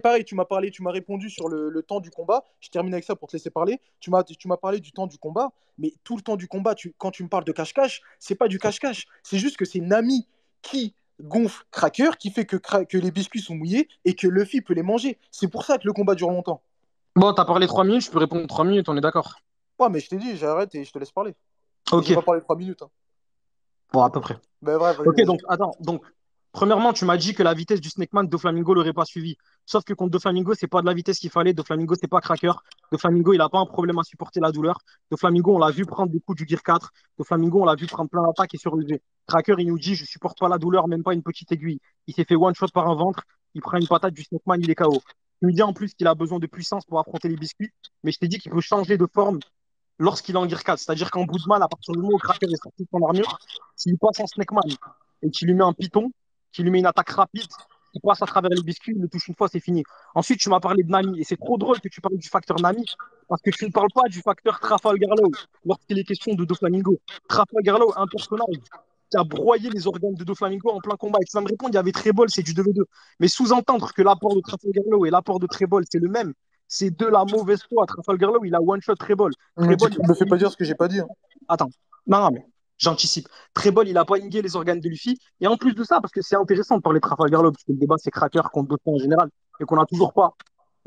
pareil, tu m'as répondu sur le temps du combat. Je termine avec ça pour te laisser parler. Tu m'as parlé du temps du combat, mais tout le temps du combat, quand tu me parles de cache-cache, c'est pas du cache-cache. C'est juste que c'est Nami qui gonfle Cracker, qui fait que les biscuits sont mouillés et que Luffy peut les manger. C'est pour ça que le combat dure longtemps. Bon, t'as parlé 3 minutes, je peux répondre 3 minutes, on est d'accord. Ouais, mais je t'ai dit, j'arrête et je te laisse parler. Et Ok, j'ai pas parlé 3 minutes. Hein. bon, à peu près. Ben bref, vas-y, Ok, vas-y. donc, attends. Donc, premièrement, tu m'as dit que la vitesse du Snakeman, Doflamingo l'aurait pas suivi. Sauf que contre Doflamingo, c'est pas de la vitesse qu'il fallait. Doflamingo, c'est pas cracker. Doflamingo, il a pas un problème à supporter la douleur. Doflamingo, on l'a vu prendre des coups du Gear 4. Doflamingo, on l'a vu prendre plein d'attaques et surlever. Cracker, il nous dit, je supporte pas la douleur, même pas une petite aiguille. Il s'est fait one shot par un ventre. Il prend une patate du Snakeman, il est KO. Tu me dis en plus qu'il a besoin de puissance pour affronter les biscuits. Mais je t'ai dit qu'il peut changer de forme lorsqu'il est en Gear 4. C'est-à-dire qu'en bout de mal, à partir du moment où Cracker est sorti de son armure, s'il passe en Snakeman et qu'il lui met un piton, qu'il lui met une attaque rapide, qui passe à travers les biscuits, il le touche une fois, c'est fini. Ensuite, tu m'as parlé de Nami. Et c'est trop drôle que tu parles du facteur Nami, parce que tu ne parles pas du facteur Trafalgar Law lorsqu'il est question de Doflamingo. Trafalgar Law, un personnage qui a broyé les organes de Doflamingo en plein combat. Et tu vas me répondre, il y avait Trebol, c'est du 2v2. Mais sous-entendre que l'apport de Trafalgar Law et l'apport de Trebol, c'est le même, c'est de la mauvaise foi. Trafalgar Law, il a one-shot Trebol. Trebol, il a Me fais pas dire ce que j'ai pas dit. Hein. Attends, non, non, mais j'anticipe. Trebol, il a pas ingué les organes de Luffy. Et en plus de ça, parce que c'est intéressant de parler de Trafalgar Law, parce que le débat, c'est Cracker contre d'autres en général, et on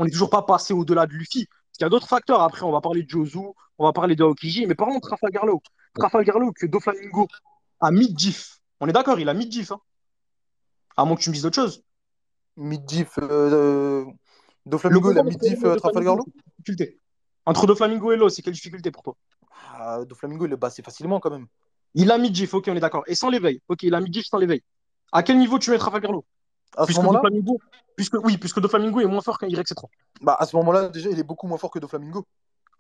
n'est toujours pas passé au-delà de Luffy. Parce qu'il y a d'autres facteurs. Après, on va parler de Jozu, on va parler de Aokiji, mais parlons de Trafalgar Law. Trafalgar Law, que Doflamingo a mid-diff. On est d'accord, il a mid-diff, hein. À moins que tu me dises autre chose. Mid-diff, Le Doflamingo, il a combat entre mid-diff Law et Trafalgar Doflamingo, Law. c'est quelle difficulté? Entre Doflamingo et Law, c'est quelle difficulté pour toi? Ah, Doflamingo, il est passé facilement quand même. Il a mid-diff, ok, on est d'accord. Et sans l'éveil. Ok, il a mid-diff sans l'éveil. À quel niveau tu mets Trafalgar Law? À ce Puisque moment-là, Doflamingo, puisque Doflamingo est moins fort qu'un YC3. bah, à ce moment-là, déjà, il est beaucoup moins fort que Doflamingo.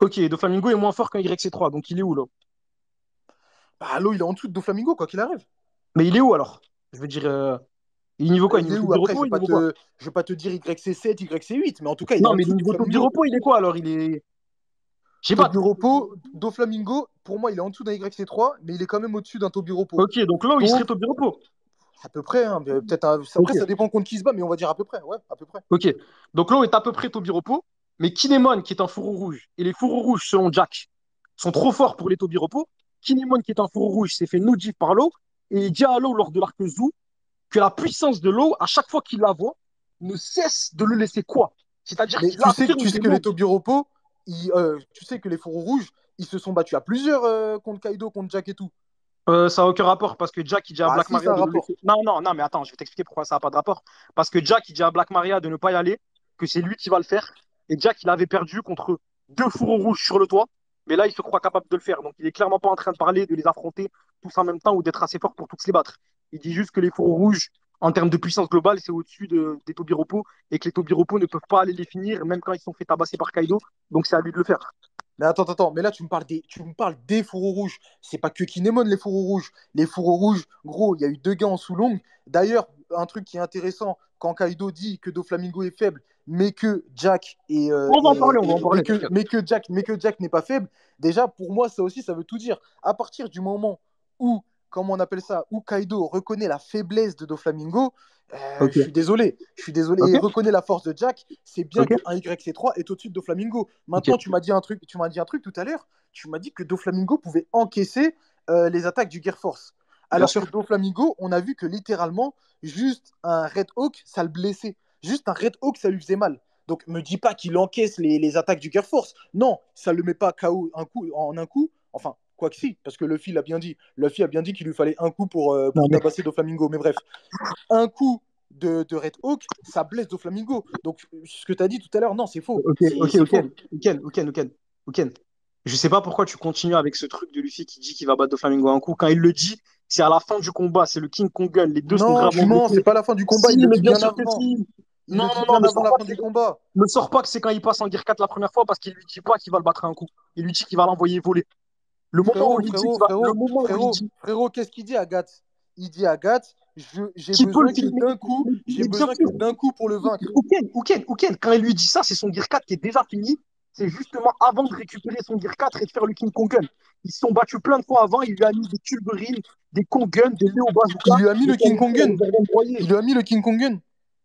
Ok, Doflamingo est moins fort qu'un YC3, donc il est où là? Bah, l'eau, il est en dessous de Doflamingo, quoi qu'il arrive. Mais il est où alors? Je veux dire, il est niveau Bah, quoi? il Niveau est taux où de après? repos, il est niveau quoi? Je vais pas te dire YC7, YC8, mais en tout cas, il est Non, en mais dessous le de niveau taux de Doflamingo. repos, il est quoi alors? Il est. Je sais pas. Tobi Repos, Doflamingo, pour moi, il est en dessous d'un YC3, mais il est quand même au-dessus d'un Tobi Repos. Ok, donc là, il serait Donc, taux de repos. à peu près, hein, peut-être Ok, après, ça dépend contre qui se bat, mais on va dire à peu près. Ouais, à peu près. ok. Donc là, est à peu près taux de repos, mais Kinemon, qui est un fourreau rouge, et les fourreaux rouges, selon Jack, sont trop forts pour les taux de repos. Kinemon, qui est un fourreau rouge, s'est fait no par l'eau, et il dit à l'eau lors de l'arc Zou que la puissance de l'eau, à chaque fois qu'il la voit, ne cesse de le laisser quoi? C'est-à-dire Mais qu'il affirme tu que sais que les l'eau, Tobi Repos, tu sais que les fourreaux rouges, ils se sont battus à plusieurs contre Kaido, contre Jack et tout. ça n'a aucun rapport parce que Jack, il dit à Bah, Black si, Maria ça a un de le rapport. laisser. Non, non, non, mais attends, je vais t'expliquer pourquoi ça n'a pas de rapport. Parce que Jack, il dit à Black Maria de ne pas y aller, que c'est lui qui va le faire. Et Jack, il avait perdu contre deux fourreaux rouges sur le toit, mais là, il se croit capable de le faire. Donc, il est clairement pas en train de parler de les affronter tous en même temps ou d'être assez fort pour tous les battre. Il dit juste que les fourreaux rouges, en termes de puissance globale, c'est au-dessus des Tobiropos et que les Tobiropos ne peuvent pas aller les finir, même quand ils sont fait tabasser par Kaido. Donc, c'est à lui de le faire. Mais attends, mais là, tu me parles des fourreaux rouges. C'est pas que Kinemon, les fourreaux rouges. Les fourreaux rouges, gros, il y a eu deux gars en sous-longue. D'ailleurs, un truc qui est intéressant, quand Kaido dit que Doflamingo est faible, mais que Jack On va en parler, on va en parler, t'inquiète. mais que Jack n'est pas faible, déjà, pour moi, ça aussi, ça veut tout dire. À partir du moment où, comment on appelle ça, où Kaido reconnaît la faiblesse de Doflamingo, Ok, je suis désolé, et ok, reconnaît la force de Jack, c'est bien ok, qu'un YC3 est au-dessus de Doflamingo. ok. Maintenant, tu m'as dit un truc tout à l'heure, tu m'as dit que Doflamingo pouvait encaisser les attaques du Gear Force. Bien Alors que sûr. Doflamingo, on a vu que littéralement, juste un Red Hawk, ça le blessait. Juste un Red Hawk, ça lui faisait mal. Donc, me dis pas qu'il encaisse les attaques du Gear Force. Non, ça le met pas KO en un coup. Enfin, quoi que si, parce que Luffy l'a bien dit. Luffy a bien dit qu'il lui fallait un coup Non, pour mais tabasser Doflamingo. Mais bref, un coup de Red Hawk, ça blesse Doflamingo. Donc, ce que tu as dit tout à l'heure, non, c'est faux. ok, ok, C'est ok, faux. ok. Je sais pas pourquoi tu continues avec ce truc de Luffy qui dit qu'il va battre Doflamingo un coup. Quand il le dit, c'est à la fin du combat, c'est le King Kong Gun. Les deux sont Non, gravement tu mens, c'est blessés. pas la fin du combat, Si, il le mais dit bien bien sûr que avant. si. Il Non, le non, dit non, bien avant la fin du combat. me sors pas que c'est quand il passe en Gear 4 la première fois parce qu'il lui dit pas qu'il va le battre un coup. Il lui dit qu'il va l'envoyer voler. Frérot, qu'est-ce qu'il dit à Gat? Il dit à Gat, Qui peut le filmer. j'ai Mais bien besoin que sûr. d'un coup pour le vaincre. Ouken, quand il lui dit ça, c'est son Gear 4 qui est déjà fini. C'est justement avant de récupérer son Gear 4 et de faire le King Kong Gun. Ils se sont battus plein de fois avant. Il lui a mis des Tulberines, des Kong Gun, des Léo Bazooka. Il lui a mis Et le King Kong Kong Gun, Gun. les organes broyés. Il lui a mis le King Kong Gun.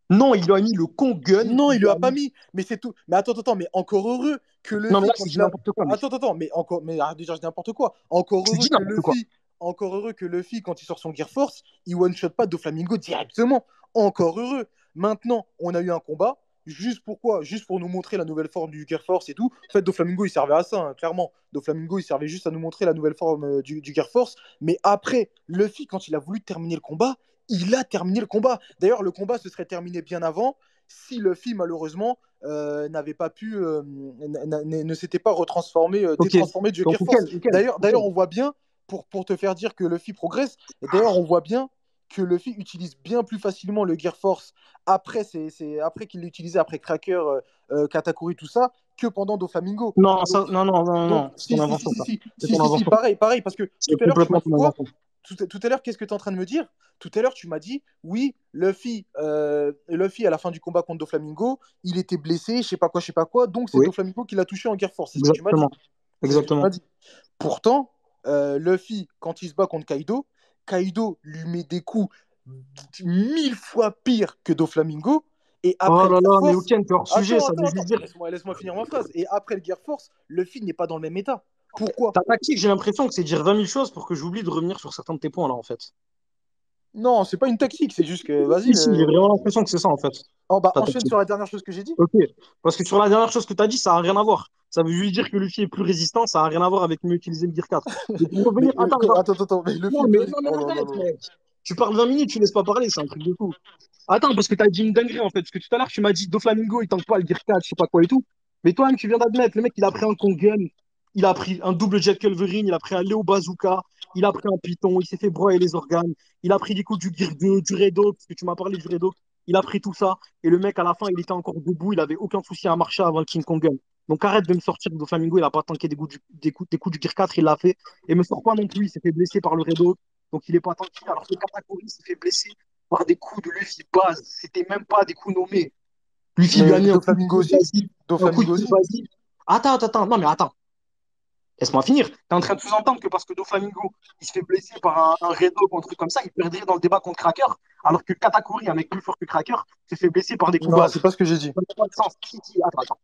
Non, il lui a mis le Kong Gun. Non, Il il lui lui a a pas mis... mis. Mais c'est tout. Mais attends, mais encore heureux que Non, mais Luffy, là, tu quand dis il a. n'importe quoi, mec. Mais encore, mais arrête déjà, je dis n'importe quoi. Tu dis n'importe quoi. Encore heureux que Luffy, quand il sort son Gear Force, il one-shot pas Doflamingo directement. Encore heureux. Maintenant, on a eu un combat. Juste pourquoi? Juste pour nous montrer la nouvelle forme du Gear Force et tout. En fait, Doflamingo, il servait à ça, hein, clairement. Doflamingo, il servait juste à nous montrer la nouvelle forme du Gear Force. Mais après, Luffy, quand il a voulu terminer le combat, il a terminé le combat. D'ailleurs, le combat se serait terminé bien avant si Luffy, malheureusement, n'avait pas pu, ne s'était pas retransformé, Ok. détransformé du Donc, Gear Force. D'ailleurs, nickel. on voit bien, pour te faire dire que Luffy progresse, et d'ailleurs, on voit bien que Luffy utilise bien plus facilement le Gear Force après, après qu'il l'ait utilisé après Cracker, Katakuri, tout ça, que pendant Doflamingo. Non, Donc, non, c'est ton invention, ça. C'est ton si, invention. pareil, parce que C'est tout à l'heure, tu m'as complètement dit ton quoi? invention. Tout à l'heure, qu'est-ce que tu es en train de me dire? Tout à l'heure, tu m'as dit, oui, Luffy, à la fin du combat contre Doflamingo, il était blessé, je sais pas quoi, donc c'est Oui, Doflamingo qui l'a touché en Gear Force. C'est ce que tu m'as dit. exactement. C'est ce que tu m'as Exactement. dit. Pourtant, Luffy, quand il se bat contre Kaido, Kaido lui met des coups 1000 fois pires que Doflamingo. Et après Oh le là Gear là, mais Force. Oken, t'es hors sujet, ça veut juste Attends. dire. Laisse-moi finir ma phrase. Et après le Gear Force, Luffy n'est pas dans le même état. Pourquoi? Ta tactique, j'ai l'impression que c'est dire 20 000 choses pour que j'oublie de revenir sur certains de tes points, là, en fait. Non, c'est pas une tactique, c'est juste que, vas-y, Si, si, j'ai vraiment l'impression que c'est ça, en fait, bah, ta enchaîne tactique. sur la dernière chose que j'ai dit. Ok. Parce que sur la dernière chose que tu as dit, ça n'a rien à voir. Ça veut juste dire que Luffy est plus résistant, ça n'a rien à voir avec mieux utiliser le Gear 4. Et pour Mais, revenir, attends, genre, mais Luffy non, est mais, plus. non, mais Oh là là arrête, là. mec. Tu parles 20 minutes, tu laisses pas parler, c'est un truc de fou. Attends, parce que tu as dit une dinguerie, en fait. Parce que tout à l'heure, tu m'as dit Doflamingo, il tank pas le Gear 4, je sais pas quoi et tout. Mais toi-même, tu viens d'admettre, le mec, il a pris un Kongen, il a pris un double Jet Culverin, il a pris un Léo Bazooka, il a pris un Python, il s'est fait broyer les organes, il a pris du coup du Gear 2, du Redo, parce que tu m'as parlé du Redo. Il a pris tout ça. Et le mec, à la fin, il était encore debout, il avait aucun souci à marcher avant le King Kongen. Donc arrête de me sortir que Doflamingo, il a pas tanké des coups du Gear 4, il l'a fait. Et me sort pas non plus, il s'est fait blesser par le Redo. Donc il est pas tanké, alors que Katakuri s'est fait blesser par des coups de Luffy base. C'était même pas des coups nommés. Luffy lui a Mais mis un coup de Doflamingo pied aussi. basique. Un coup de Doflamingo pied aussi. basique. Attends. Non, mais attends. Laisse-moi finir. Tu es en train de sous-entendre que parce que Doflamingo, il se fait blesser par un Redo ou un truc comme ça, il perdrait dans le débat contre Cracker, alors que Katakuri, un mec plus fort que Cracker, se fait blesser par des coups Non, bases. c'est pas ce que j'ai dit. Ça n'a pas de sens. Attends.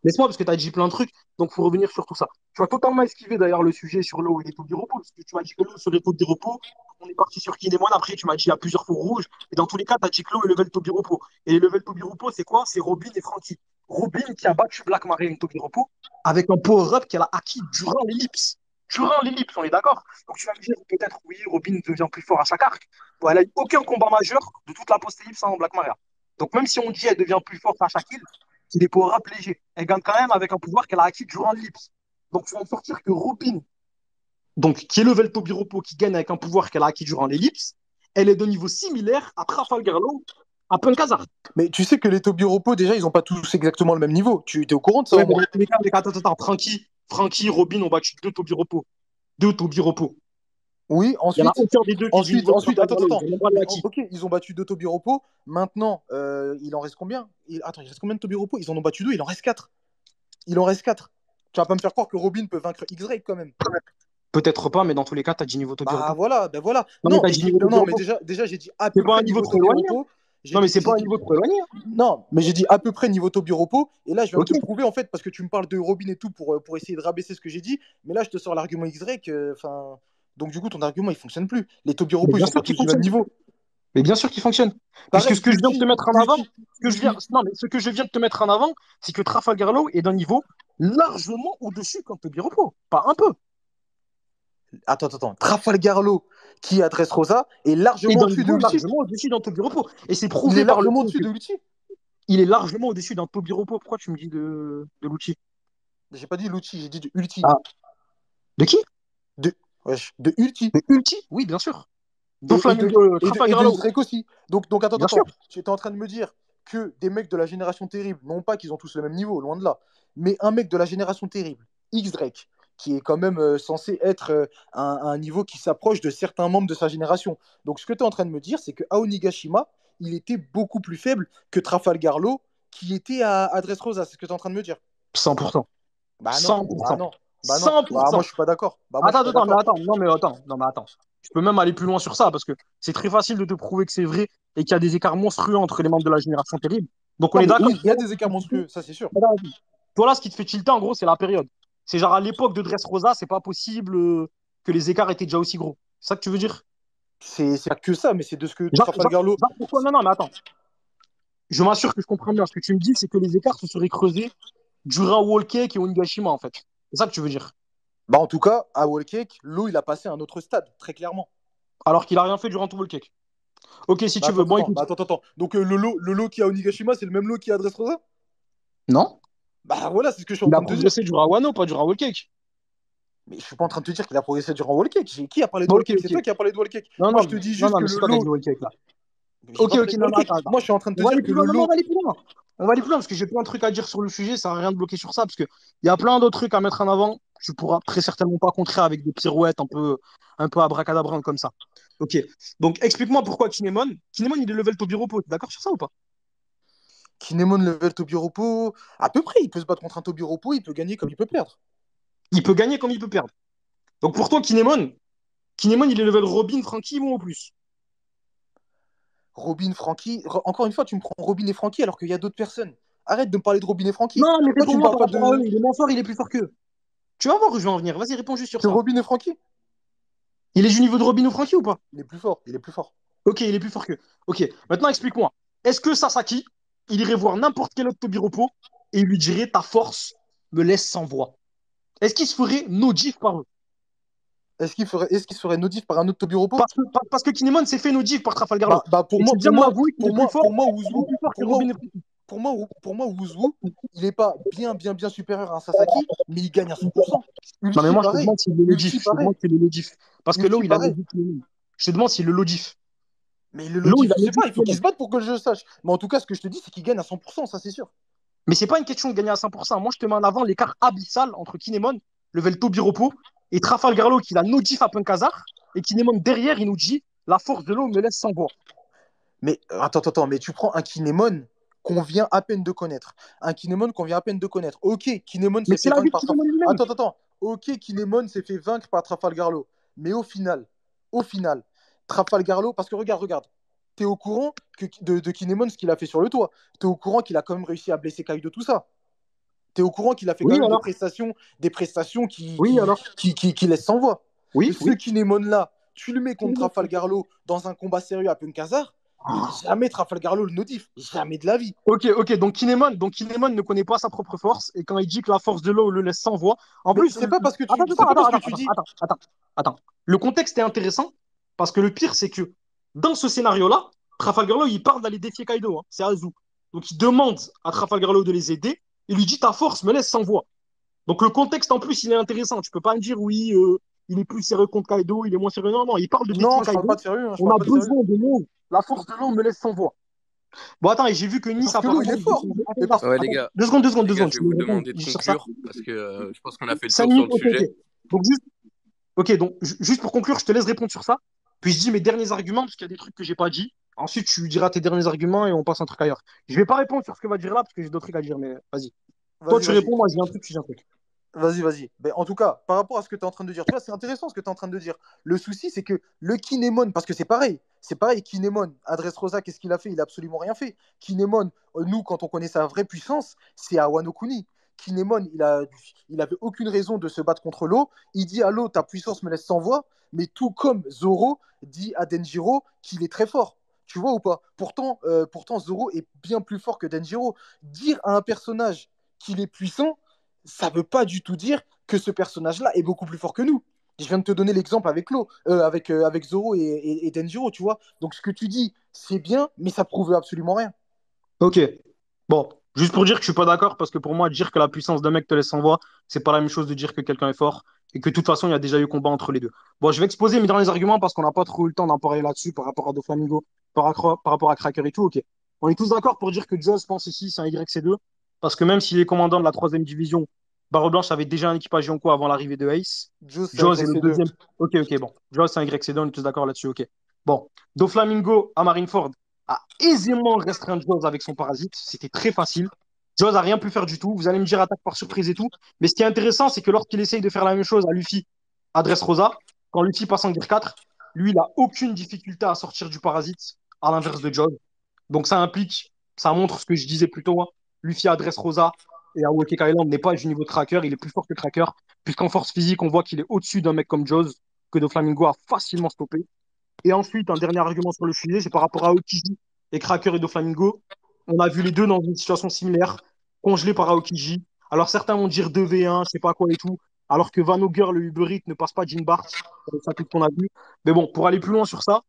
Laisse-moi, parce que tu as dit plein de trucs, donc il faut revenir sur tout ça. Tu as totalement esquivé d'ailleurs le sujet sur l'eau et les taux du repos, parce que tu m'as dit que l'eau sur les taux du repos, on est parti sur Kinemon, après tu m'as dit il y a plusieurs feux rouges, et dans tous les cas, tu as dit que l'eau est level Tobi repos. Et les level Tobi repos, c'est quoi? C'est Robin et Frankie. Robin qui a battu Black Marine Tobi repos avec un power-up qu'elle a acquis durant l'ellipse. Durant l'ellipse, on est d'accord? Donc tu vas me dire peut-être oui, Robin devient plus fort à chaque arc. Bon, elle a eu aucun combat majeur de toute la post-ellipse en Black Maria. Donc même si on dit elle devient plus forte à chaque île, c'est des power-ups légers. Elle gagne quand même avec un pouvoir qu'elle a acquis durant l'ellipse. Donc tu vas me sortir que Robin, donc, qui est level Tobiropo, qui gagne avec un pouvoir qu'elle a acquis durant l'ellipse, elle est de niveau similaire à Trafalgar Law, à Punk Hazard. Mais tu sais que les Tobiropo, déjà, ils ont pas tous exactement le même niveau. Tu es au courant de ça, Ouais, au mais moins? dans tous les cas, attends. Frankie, Robin ont battu deux Tobiropo. Deux Tobiropo. Oui, Il n'y en a ensuite, aucun des deux qui est du niveau de Trafalgar Law. attends. Ils ont même pas le Mais acquis. ok, ils ont battu deux Tobiropo. Maintenant, il en reste combien? Attends, il reste combien de Tobiropo? Ils en ont battu deux, il en reste quatre. Il en reste quatre. Tu vas pas me faire croire que Robin peut vaincre X-Ray quand même. Peut-être pas, mais dans tous les cas, tu as dit niveau Bah Tobiropo. voilà, ben voilà. Non, mais Non, tu as mais, dit niveau non, mais Tobiropo. déjà j'ai dit à C'est peu pas un près niveau niveau trop éloigné. Tobiropo. Non, mais c'est pas un niveau trop éloigné. Non, mais j'ai dit à peu près niveau Tobiropo. Et là, je viens de Ok. te prouver, en fait, parce que tu me parles de Robin et tout pour essayer de rabaisser ce que j'ai dit. Mais là, je te sors l'argument X-Ray. Enfin, donc, du coup, ton argument, il fonctionne plus. Les Mais Tobiropo, ils bien sont sûr pas qu'il tous du même fonctionne. niveau. Mais bien sûr qu'il fonctionne. Puisque ce Pareil, que je viens de te mettre en avant, Ulti. non, mais ce que je viens de te mettre en avant, c'est que Trafalgar Law est d'un niveau largement au-dessus qu'Anto Repos. Pas un peu. Attends. Trafalgar Law, qui adresse Rosa, est Et largement d'un au-dessus de niveau Ulti. largement au-dessus d'Anto Repos. Et c'est Il est prouvé par le largement fait au-dessus de qu'il Ulti. est largement au-dessus d'Anto Repos. Pourquoi tu me dis de Lucci? J'ai pas dit Lucci, j'ai dit de Ulti. Ah, de qui? De, wesh, de Ulti. De Ulti? Oui, bien sûr. Et de, Doflamingo, et Trafalgar de Law. X-Drake aussi. Donc Bien sûr. attends. Tu étais en train de me dire que des mecs de la génération terrible, non pas qu'ils ont tous le même niveau, loin de là, mais un mec de la génération terrible, X-Drake, qui est quand même censé être à un niveau qui s'approche de certains membres de sa génération. Donc ce que tu es en train de me dire, c'est que Aonigashima, il était beaucoup plus faible que Trafalgar Law, qui était à Dressrosa. C'est ce que tu es en train de me dire. 100%. Bah non, bah 100%. non, bah non. Bah moi 100%. je suis pas d'accord. Bah moi je suis pas Mais d'accord. attends, non, mais attends. Je peux même aller plus loin sur ça parce que c'est très facile de te prouver que c'est vrai et qu'il y a des écarts monstrueux entre les membres de la génération terrible. Donc on Non est mais d'accord. oui, il y a des écarts monstrueux, ça c'est sûr. Toi là, ce qui te fait tilter en gros, c'est la période. C'est genre à l'époque de Dressrosa, c'est pas possible que les écarts étaient déjà aussi gros. C'est ça que tu veux dire? C'est pas que ça, mais c'est de ce que Genre, Trafalgar Law. pourquoi? Non, mais attends. Je m'assure que je comprends bien. Ce que tu me dis, c'est que les écarts se seraient creusés durant Wall Cake et Onigashima, en fait. C'est ça que tu veux dire. Bah, en tout cas, à Wall Cake, l'eau, il a passé à un autre stade, très clairement. Alors qu'il a rien fait durant tout Wall Cake. Ok, si Bah, tu veux. Bon, écoute. attends. Donc, le lot qui a Onigashima, c'est le même lot qui a Dressrosa? Non? Bah, voilà, c'est ce que je suis en Il a train de te dire. progressé durant Wano, pas durant Wall Cake. Mais je suis pas en train de te dire qu'il a progressé durant Wall Cake. Qui a parlé de Bon, Wall ok, Cake? C'est ok. toi qui as parlé de Wall Cake. Non, Moi, non, je te dis non, juste non, que mais c'est le toi qui as dit lot. Wall Cake, là. J'ai Ok, pas ok, parlé de non, Wall non, Cake. attends, attends. Moi, je suis en train de te On va dire aller que plus le loin, non, non, on lot. va aller plus loin. On va aller plus loin parce que j'ai plein de trucs à dire sur le sujet, ça sert à rien de bloquer sur ça parce qu'il y a plein d'autres trucs à mettre en avant. Tu pourras très certainement pas contrer avec des pirouettes un peu abracadabrantes comme ça. Ok. Donc, explique-moi pourquoi Kinemon. Kinemon, il est level Tobiropo. T'es d'accord sur ça ou pas? Kinemon level Tobiropo. À peu près, il peut se battre contre un Tobiropo, il peut gagner comme il peut perdre. Il peut gagner comme il peut perdre. Donc, pour toi, Kinemon, il est level Robin, Frankie ou au plus? Robin, Frankie. Encore une fois, tu me prends Robin et Frankie alors qu'il y a d'autres personnes. Arrête de me parler de Robin et Frankie. Non, mais Toi, tu me réponds-moi parles par pas rapport à eux. de. Il est moins fort, il est plus fort qu'eux. Tu vas voir où je vais en venir. Vas-y, réponds juste sur Que ça. Robin et Frankie? Il est du niveau de Robin ou Frankie ou pas? Il est plus fort, il est plus fort. Ok, il est plus fort qu'eux. Ok, maintenant explique-moi. Est-ce que Sasaki, il irait voir n'importe quel autre Tobiropo et il lui dirait ta force me laisse sans voix? Est-ce qu'il se ferait no gif par eux? Est-ce qu'il serait notif par un autre Tobiropo? Parce que Kinemon s'est fait no gif par Trafalgar Law. Pour Et tu moi, viens pour de moi, m'avouer qu'il est plus fort, pour moi, il est Ouzou, plus fort que pour moi, Robin et Frankie. pour moi, Ouzou, il est pas bien supérieur à un Sasaki, mais il gagne à 100%. Non, mais Ulti moi, je te pareil. demande s'il est le Ulti diff. Je te pareil. demande s'il est le diff. Parce que Law, Ulti il a le pareil. diff Kinemon. Je te demande s'il est le diff. Mais le Law, il Lodif, a je le sais diff pas, il faut qu'il Kinemon. se batte pour que je le sache. Mais en tout cas, ce que je te dis, c'est qu'il gagne à 100%, ça c'est sûr. Mais c'est pas une question de gagner à 100%. Moi, je te mets en avant l'écart abyssal entre Kinemon, level Tobiropo, et Trafalgar Law, qui l'a no diff à Punkazar, et Kinemon derrière, il nous dit la force de l'eau me laisse sans voix. Mais attends, mais tu prends un Kinemon qu'on vient à peine de connaître. Un Kinemon qu'on vient à peine de connaître. Ok, Kinemon Mais s'est c'est fait la vie vaincre de par Kinemon lui-même. Attends. Ok, Kinemon s'est fait vaincre par Trafalgar Law. Mais au final, Trafalgar Law, parce que regarde. T'es au courant de Kinemon, ce qu'il a fait sur le toit. T'es au courant qu'il a quand même réussi à blesser Kaido, tout ça. T'es au courant qu'il a fait quand Oui, même alors. des prestations qui, Oui, qui, alors. qui laissent sans voix. Oui, Ce oui. Kinemon-là, tu le mets contre Trafalgar Law dans un combat sérieux à Punkazar, mais jamais Trafalgar Law le notif. Jamais de la vie. Ok. Donc Kinemon ne connaît pas sa propre force, et quand il dit que la force de l'eau le laisse sans voix. En Mais plus, c'est pas parce que tu dis. attends. Le contexte est intéressant, parce que le pire, c'est que dans ce scénario-là, Trafalgar Law, il parle d'aller défier Kaido, hein, c'est Azu. Donc il demande à Trafalgar Law de les aider, il lui dit ta force me laisse sans voix. Donc le contexte en plus, il est intéressant. Tu peux pas me dire oui, il est plus sérieux contre Kaido, il est moins sérieux. Non, il parle de défier Non, je parle pas Kaido. de sérieux. Je On parle a pas de sérieux. besoin de l'eau. La force de l'eau me laisse sans voix. Bon, attends, et j'ai vu que Nice, Parce que l'eau, il apparemment, est il veut fort. changer. Mais parce... Ouais, les gars, 2 secondes. je Tu vais vous me réponds demander de juste sur ça. conclure parce que je pense qu'on a fait le 5 tour sur minutes, le ok. sujet. Donc, juste pour conclure, je te laisse répondre sur ça. Puis je dis mes derniers arguments, parce qu'il y a des trucs que j'ai pas dit. Ensuite, tu diras tes derniers arguments et on passe un truc ailleurs. Je vais pas répondre sur ce que va dire là, parce que j'ai d'autres trucs à dire, mais vas-y. Toi, tu Vas-y. réponds, moi, j'ai un truc, tu dis un truc. Vas-y. Ben, en tout cas, par rapport à ce que tu es en train de dire, tu vois, c'est intéressant ce que tu es en train de dire. Le souci, c'est que le Kinemon, parce que c'est pareil, Kinemon, Adresse Rosa, qu'est-ce qu'il a fait? Il a absolument rien fait. Kinemon, nous, quand on connaît sa vraie puissance, c'est à Wano Kuni. Kinemon, il avait aucune raison de se battre contre l'eau. Il dit à l'eau, ta puissance me laisse sans voix, mais tout comme Zoro dit à Denjiro qu'il est très fort. Tu vois ou pas? Pourtant, Zoro est bien plus fort que Denjiro. Dire à un personnage qu'il est puissant, ça veut pas du tout dire que ce personnage-là est beaucoup plus fort que nous. Je viens de te donner l'exemple avec Zoro et Denjiro, tu vois. Donc ce que tu dis, c'est bien, mais ça prouve absolument rien. Ok. Bon, juste pour dire que je suis pas d'accord, parce que pour moi, dire que la puissance d'un mec te laisse sans voix, c'est pas la même chose de dire que quelqu'un est fort et que de toute façon, il y a déjà eu combat entre les deux. Bon, je vais exposer mes derniers arguments parce qu'on n'a pas trop eu le temps d'en parler là-dessus par rapport à Doflamingo, par rapport à Cracker et tout. Ok. On est tous d'accord pour dire que Joss pense ici, c'est un YC2, parce que même s'il est commandant de la troisième division, Barre Blanche avait déjà un équipage Yonko avant l'arrivée de Ace. Joe, c'est un Joss est le YC2. deuxième. Ok, bon. Joss, c'est un YC2, on est tous d'accord là-dessus. Ok. Bon. Doflamingo à Marineford a aisément restreint Jaws avec son parasite. C'était très facile. Jaws a rien pu faire du tout. Vous allez me dire attaque par surprise et tout. Mais ce qui est intéressant, c'est que lorsqu'il essaye de faire la même chose à Luffy, adresse Rosa, quand Luffy passe en gear 4, lui, il a aucune difficulté à sortir du parasite, à l'inverse de Jaws. Donc ça montre ce que je disais plus tôt, hein. Luffy adresse Rosa et à Wake Island n'est pas du niveau de Cracker, il est plus fort que Cracker, puisqu'en force physique, on voit qu'il est au-dessus d'un mec comme Jaws, que Doflamingo a facilement stoppé. Et ensuite, un dernier argument sur le sujet, c'est par rapport à Okiji et Cracker et Doflamingo. On a vu les deux dans une situation similaire, congelés par Aokiji. Alors certains vont dire 2v1, je sais pas quoi et tout, alors que Van Ogre, le Uber Eats, ne passe pas Jean Bart, ça tout ce qu'on a vu. Mais bon, pour aller plus loin sur ça,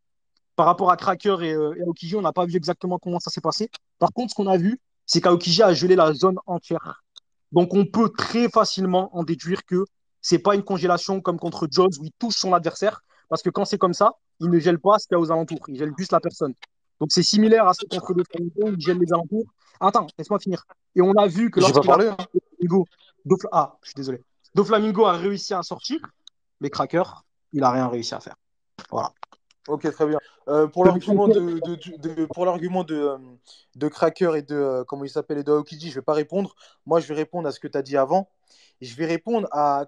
par rapport à Cracker et Aokiji, on n'a pas vu exactement comment ça s'est passé. Par contre, ce qu'on a vu, c'est qu'Aokiji a gelé la zone entière. Donc on peut très facilement en déduire que c'est pas une congélation comme contre Jones où il touche son adversaire, parce que quand c'est comme ça, il ne gèle pas ce qu'il y a aux alentours, il gèle juste la personne. Donc c'est similaire à ce contre Doflamingo, il gèle les alentours. Attends, laisse-moi finir. Et on a vu que J'ai pas lorsqu'il a parlé, hein. Doflamingo, je suis désolé. Doflamingo a réussi à sortir, mais Cracker, il a rien réussi à faire. Voilà. Ok, très bien. Pour l'argument de Cracker et comment il s'appelle, et de Aokiji, je vais pas répondre. Moi, je vais répondre à ce que tu as dit avant. Et je vais répondre à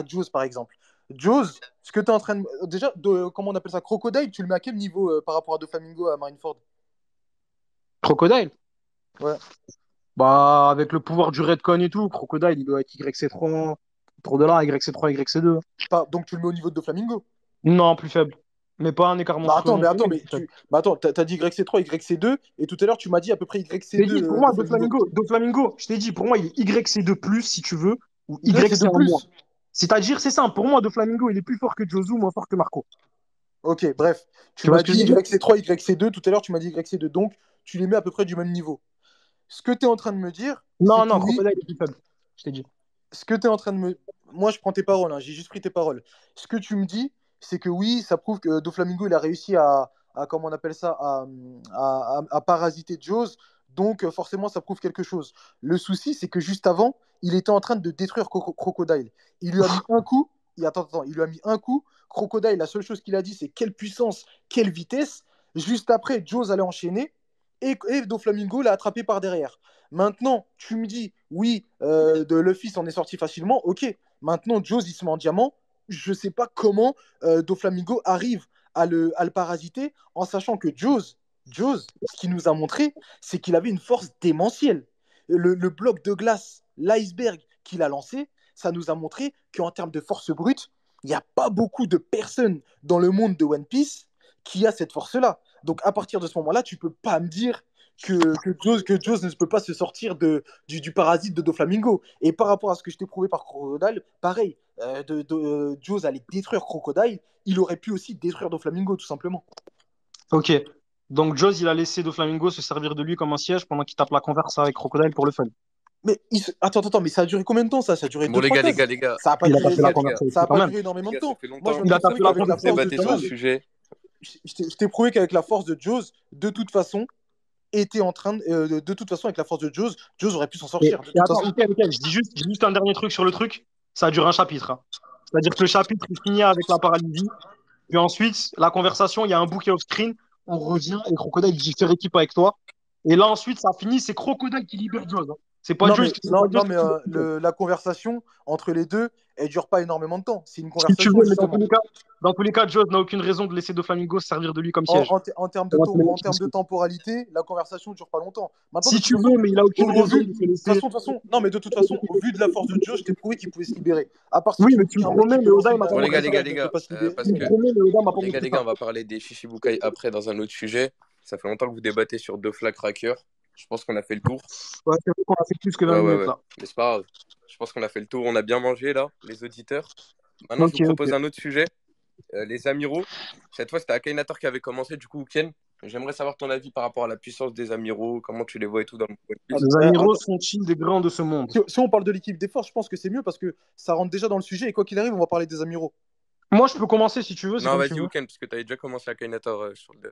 Jaws, par exemple. Jaws, ce que tu es en train de. Déjà, comment on appelle ça? Crocodile, tu le mets à quel niveau par rapport à Doflamingo à Marineford? Crocodile, Ouais. bah, avec le pouvoir du Redcon et tout, Crocodile, il doit être YC3, autour de là, YC3, YC2. Donc tu le mets au niveau de Doflamingo. Non, plus faible. Mais pas un écart Bah monstrueux attends, non mais plus. attends, Mais mais plus faible. t'as dit YC3, YC2, et tout à l'heure tu m'as dit à peu près J'ai YC2 dit, pour moi, Doflamingo. Doflamingo, je t'ai dit, pour moi, il est YC2 plus, si tu veux, ou YC2 YC en moins. plus. C'est-à-dire, c'est simple, pour moi, Doflamingo, il est plus fort que Josu, moins fort que Marco. Ok, bref. Tu Tu vois m'as ce que je dit veux dire? YC3, YC2, tout à l'heure tu m'as dit YC2, donc tu les mets à peu près du même niveau. Ce que tu es en train de me dire, c'est Non, que non, oui, Crocodile est plus faible. Je t'ai dit. ce que tu es en train de me. Moi, je prends tes paroles, hein, j'ai juste pris tes paroles. Ce que tu me dis, c'est que oui, ça prouve que Doflamingo, il a réussi comment on appelle ça, à parasiter Jaws. Donc, forcément, ça prouve quelque chose. Le souci, c'est que juste avant, il était en train de détruire Crocodile. Il lui a mis un coup. Attends, il lui a mis un coup. Crocodile, la seule chose qu'il a dit, c'est quelle puissance, quelle vitesse. Juste après, Jaws allait enchaîner et Doflamingo l'a attrapé par derrière. Maintenant, tu me dis, oui, de Luffy s'en est sorti facilement, ok. Maintenant, Jaws, il se met en diamant. Je sais pas comment Doflamingo arrive à le parasiter, en sachant que Jaws, ce qu'il nous a montré, c'est qu'il avait une force démentielle. Le bloc de glace, l'iceberg qu'il a lancé, ça nous a montré qu'en termes de force brute, il n'y a pas beaucoup de personnes dans le monde de One Piece qui a cette force-là. Donc à partir de ce moment-là, tu peux pas me dire que Jaws ne peut pas se sortir du parasite de Doflamingo. Et par rapport à ce que je t'ai prouvé par Crocodile, pareil, Jaws allait détruire Crocodile, il aurait pu aussi détruire Doflamingo, tout simplement. Ok. Donc, Jaws, il a laissé Doflamingo se servir de lui comme un siège pendant qu'il tape la converse avec Crocodile pour le fun. Mais attends, mais ça a duré combien de temps ça? Ça a duré Bon, deux les trois gars, les cases. gars, les gars, Ça a pas Il a duré, tapé la ça, les gars, converse avec ça lui a quand pas même. duré les énormément de gars, ça temps. fait Moi, je longtemps. viens de Il te a tapé prouver la qu'avec la Vous converse force avec de lui débattez quand sur le Jaws, même. sujet. je t'ai prouvé qu'avec la force de Jaws, de toute façon, de toute façon, avec la force de Jaws aurait pu s'en sortir, de Et toute attends, façon. Mickaël, je dis juste un dernier truc sur le truc. Ça dure un chapitre, hein. C'est-à-dire que le chapitre, il finit avec la paralysie. Puis ensuite, la conversation, il y a un bouquet off-screen. On revient et Crocodile dit faire équipe avec toi. Et là, ensuite, ça finit. C'est Crocodile qui libère Jaws, hein. C'est pas Non, Jaws, mais, c'est pas non, Jaws non, mais qui libère Jaws. la conversation entre les deux, elle dure pas énormément de temps. C'est une Si tu conversation, veux, mais justement. dans tous les cas, Jaws n'a aucune raison de laisser Doflamingo se servir de lui comme En, siège. en te- en termes de, On va to- te le en mettre termes de dessus. temporalité, la conversation ne dure pas longtemps. Maintenant, de Si toute tu façon, veux, mais il a aucune au raison vu, de se laisser. non, mais de toute façon, au vu de la force de Joe, je t'ai prouvé qu'il pouvait se libérer. À part si Oui, tu mais me dis tu me qu'un mec promets, qui mais peut lancer Oda, il une m'a pas Bon, les diamant gars, montré comme les ça. gars, ça, il les ne peut gars, pas se libérer. Tu parce me que promets, mais Oda m'a pas les montré gars, ça. on va parler des Shishibukai après dans un autre sujet. Ça fait longtemps que vous débattez sur deux flag crackers. Je pense qu'on a fait le tour. Ouais, c'est vrai qu'on a fait plus que 20 Ouais, ouais, minutes ouais. là. Mais c'est pas grave. Je pense qu'on a fait le tour. On a bien mangé là, les auditeurs. Maintenant, je Ok, vous propose ok. un autre sujet. Les amiraux. Cette fois, c'était Akhenator qui avait commencé, du coup, Ken. J'aimerais savoir ton avis par rapport à la puissance des amiraux, comment tu les vois et tout dans le One Piece. Les amiraux Attends, sont-ils des grands de ce monde? si on parle de l'équipe des forces, je pense que c'est mieux parce que ça rentre déjà dans le sujet et quoi qu'il arrive, on va parler des amiraux. Moi, je peux commencer si tu veux, c'est Non, comme tu vas-y, veux. Ken, parce que tu avais déjà commencé Akhenator sur le.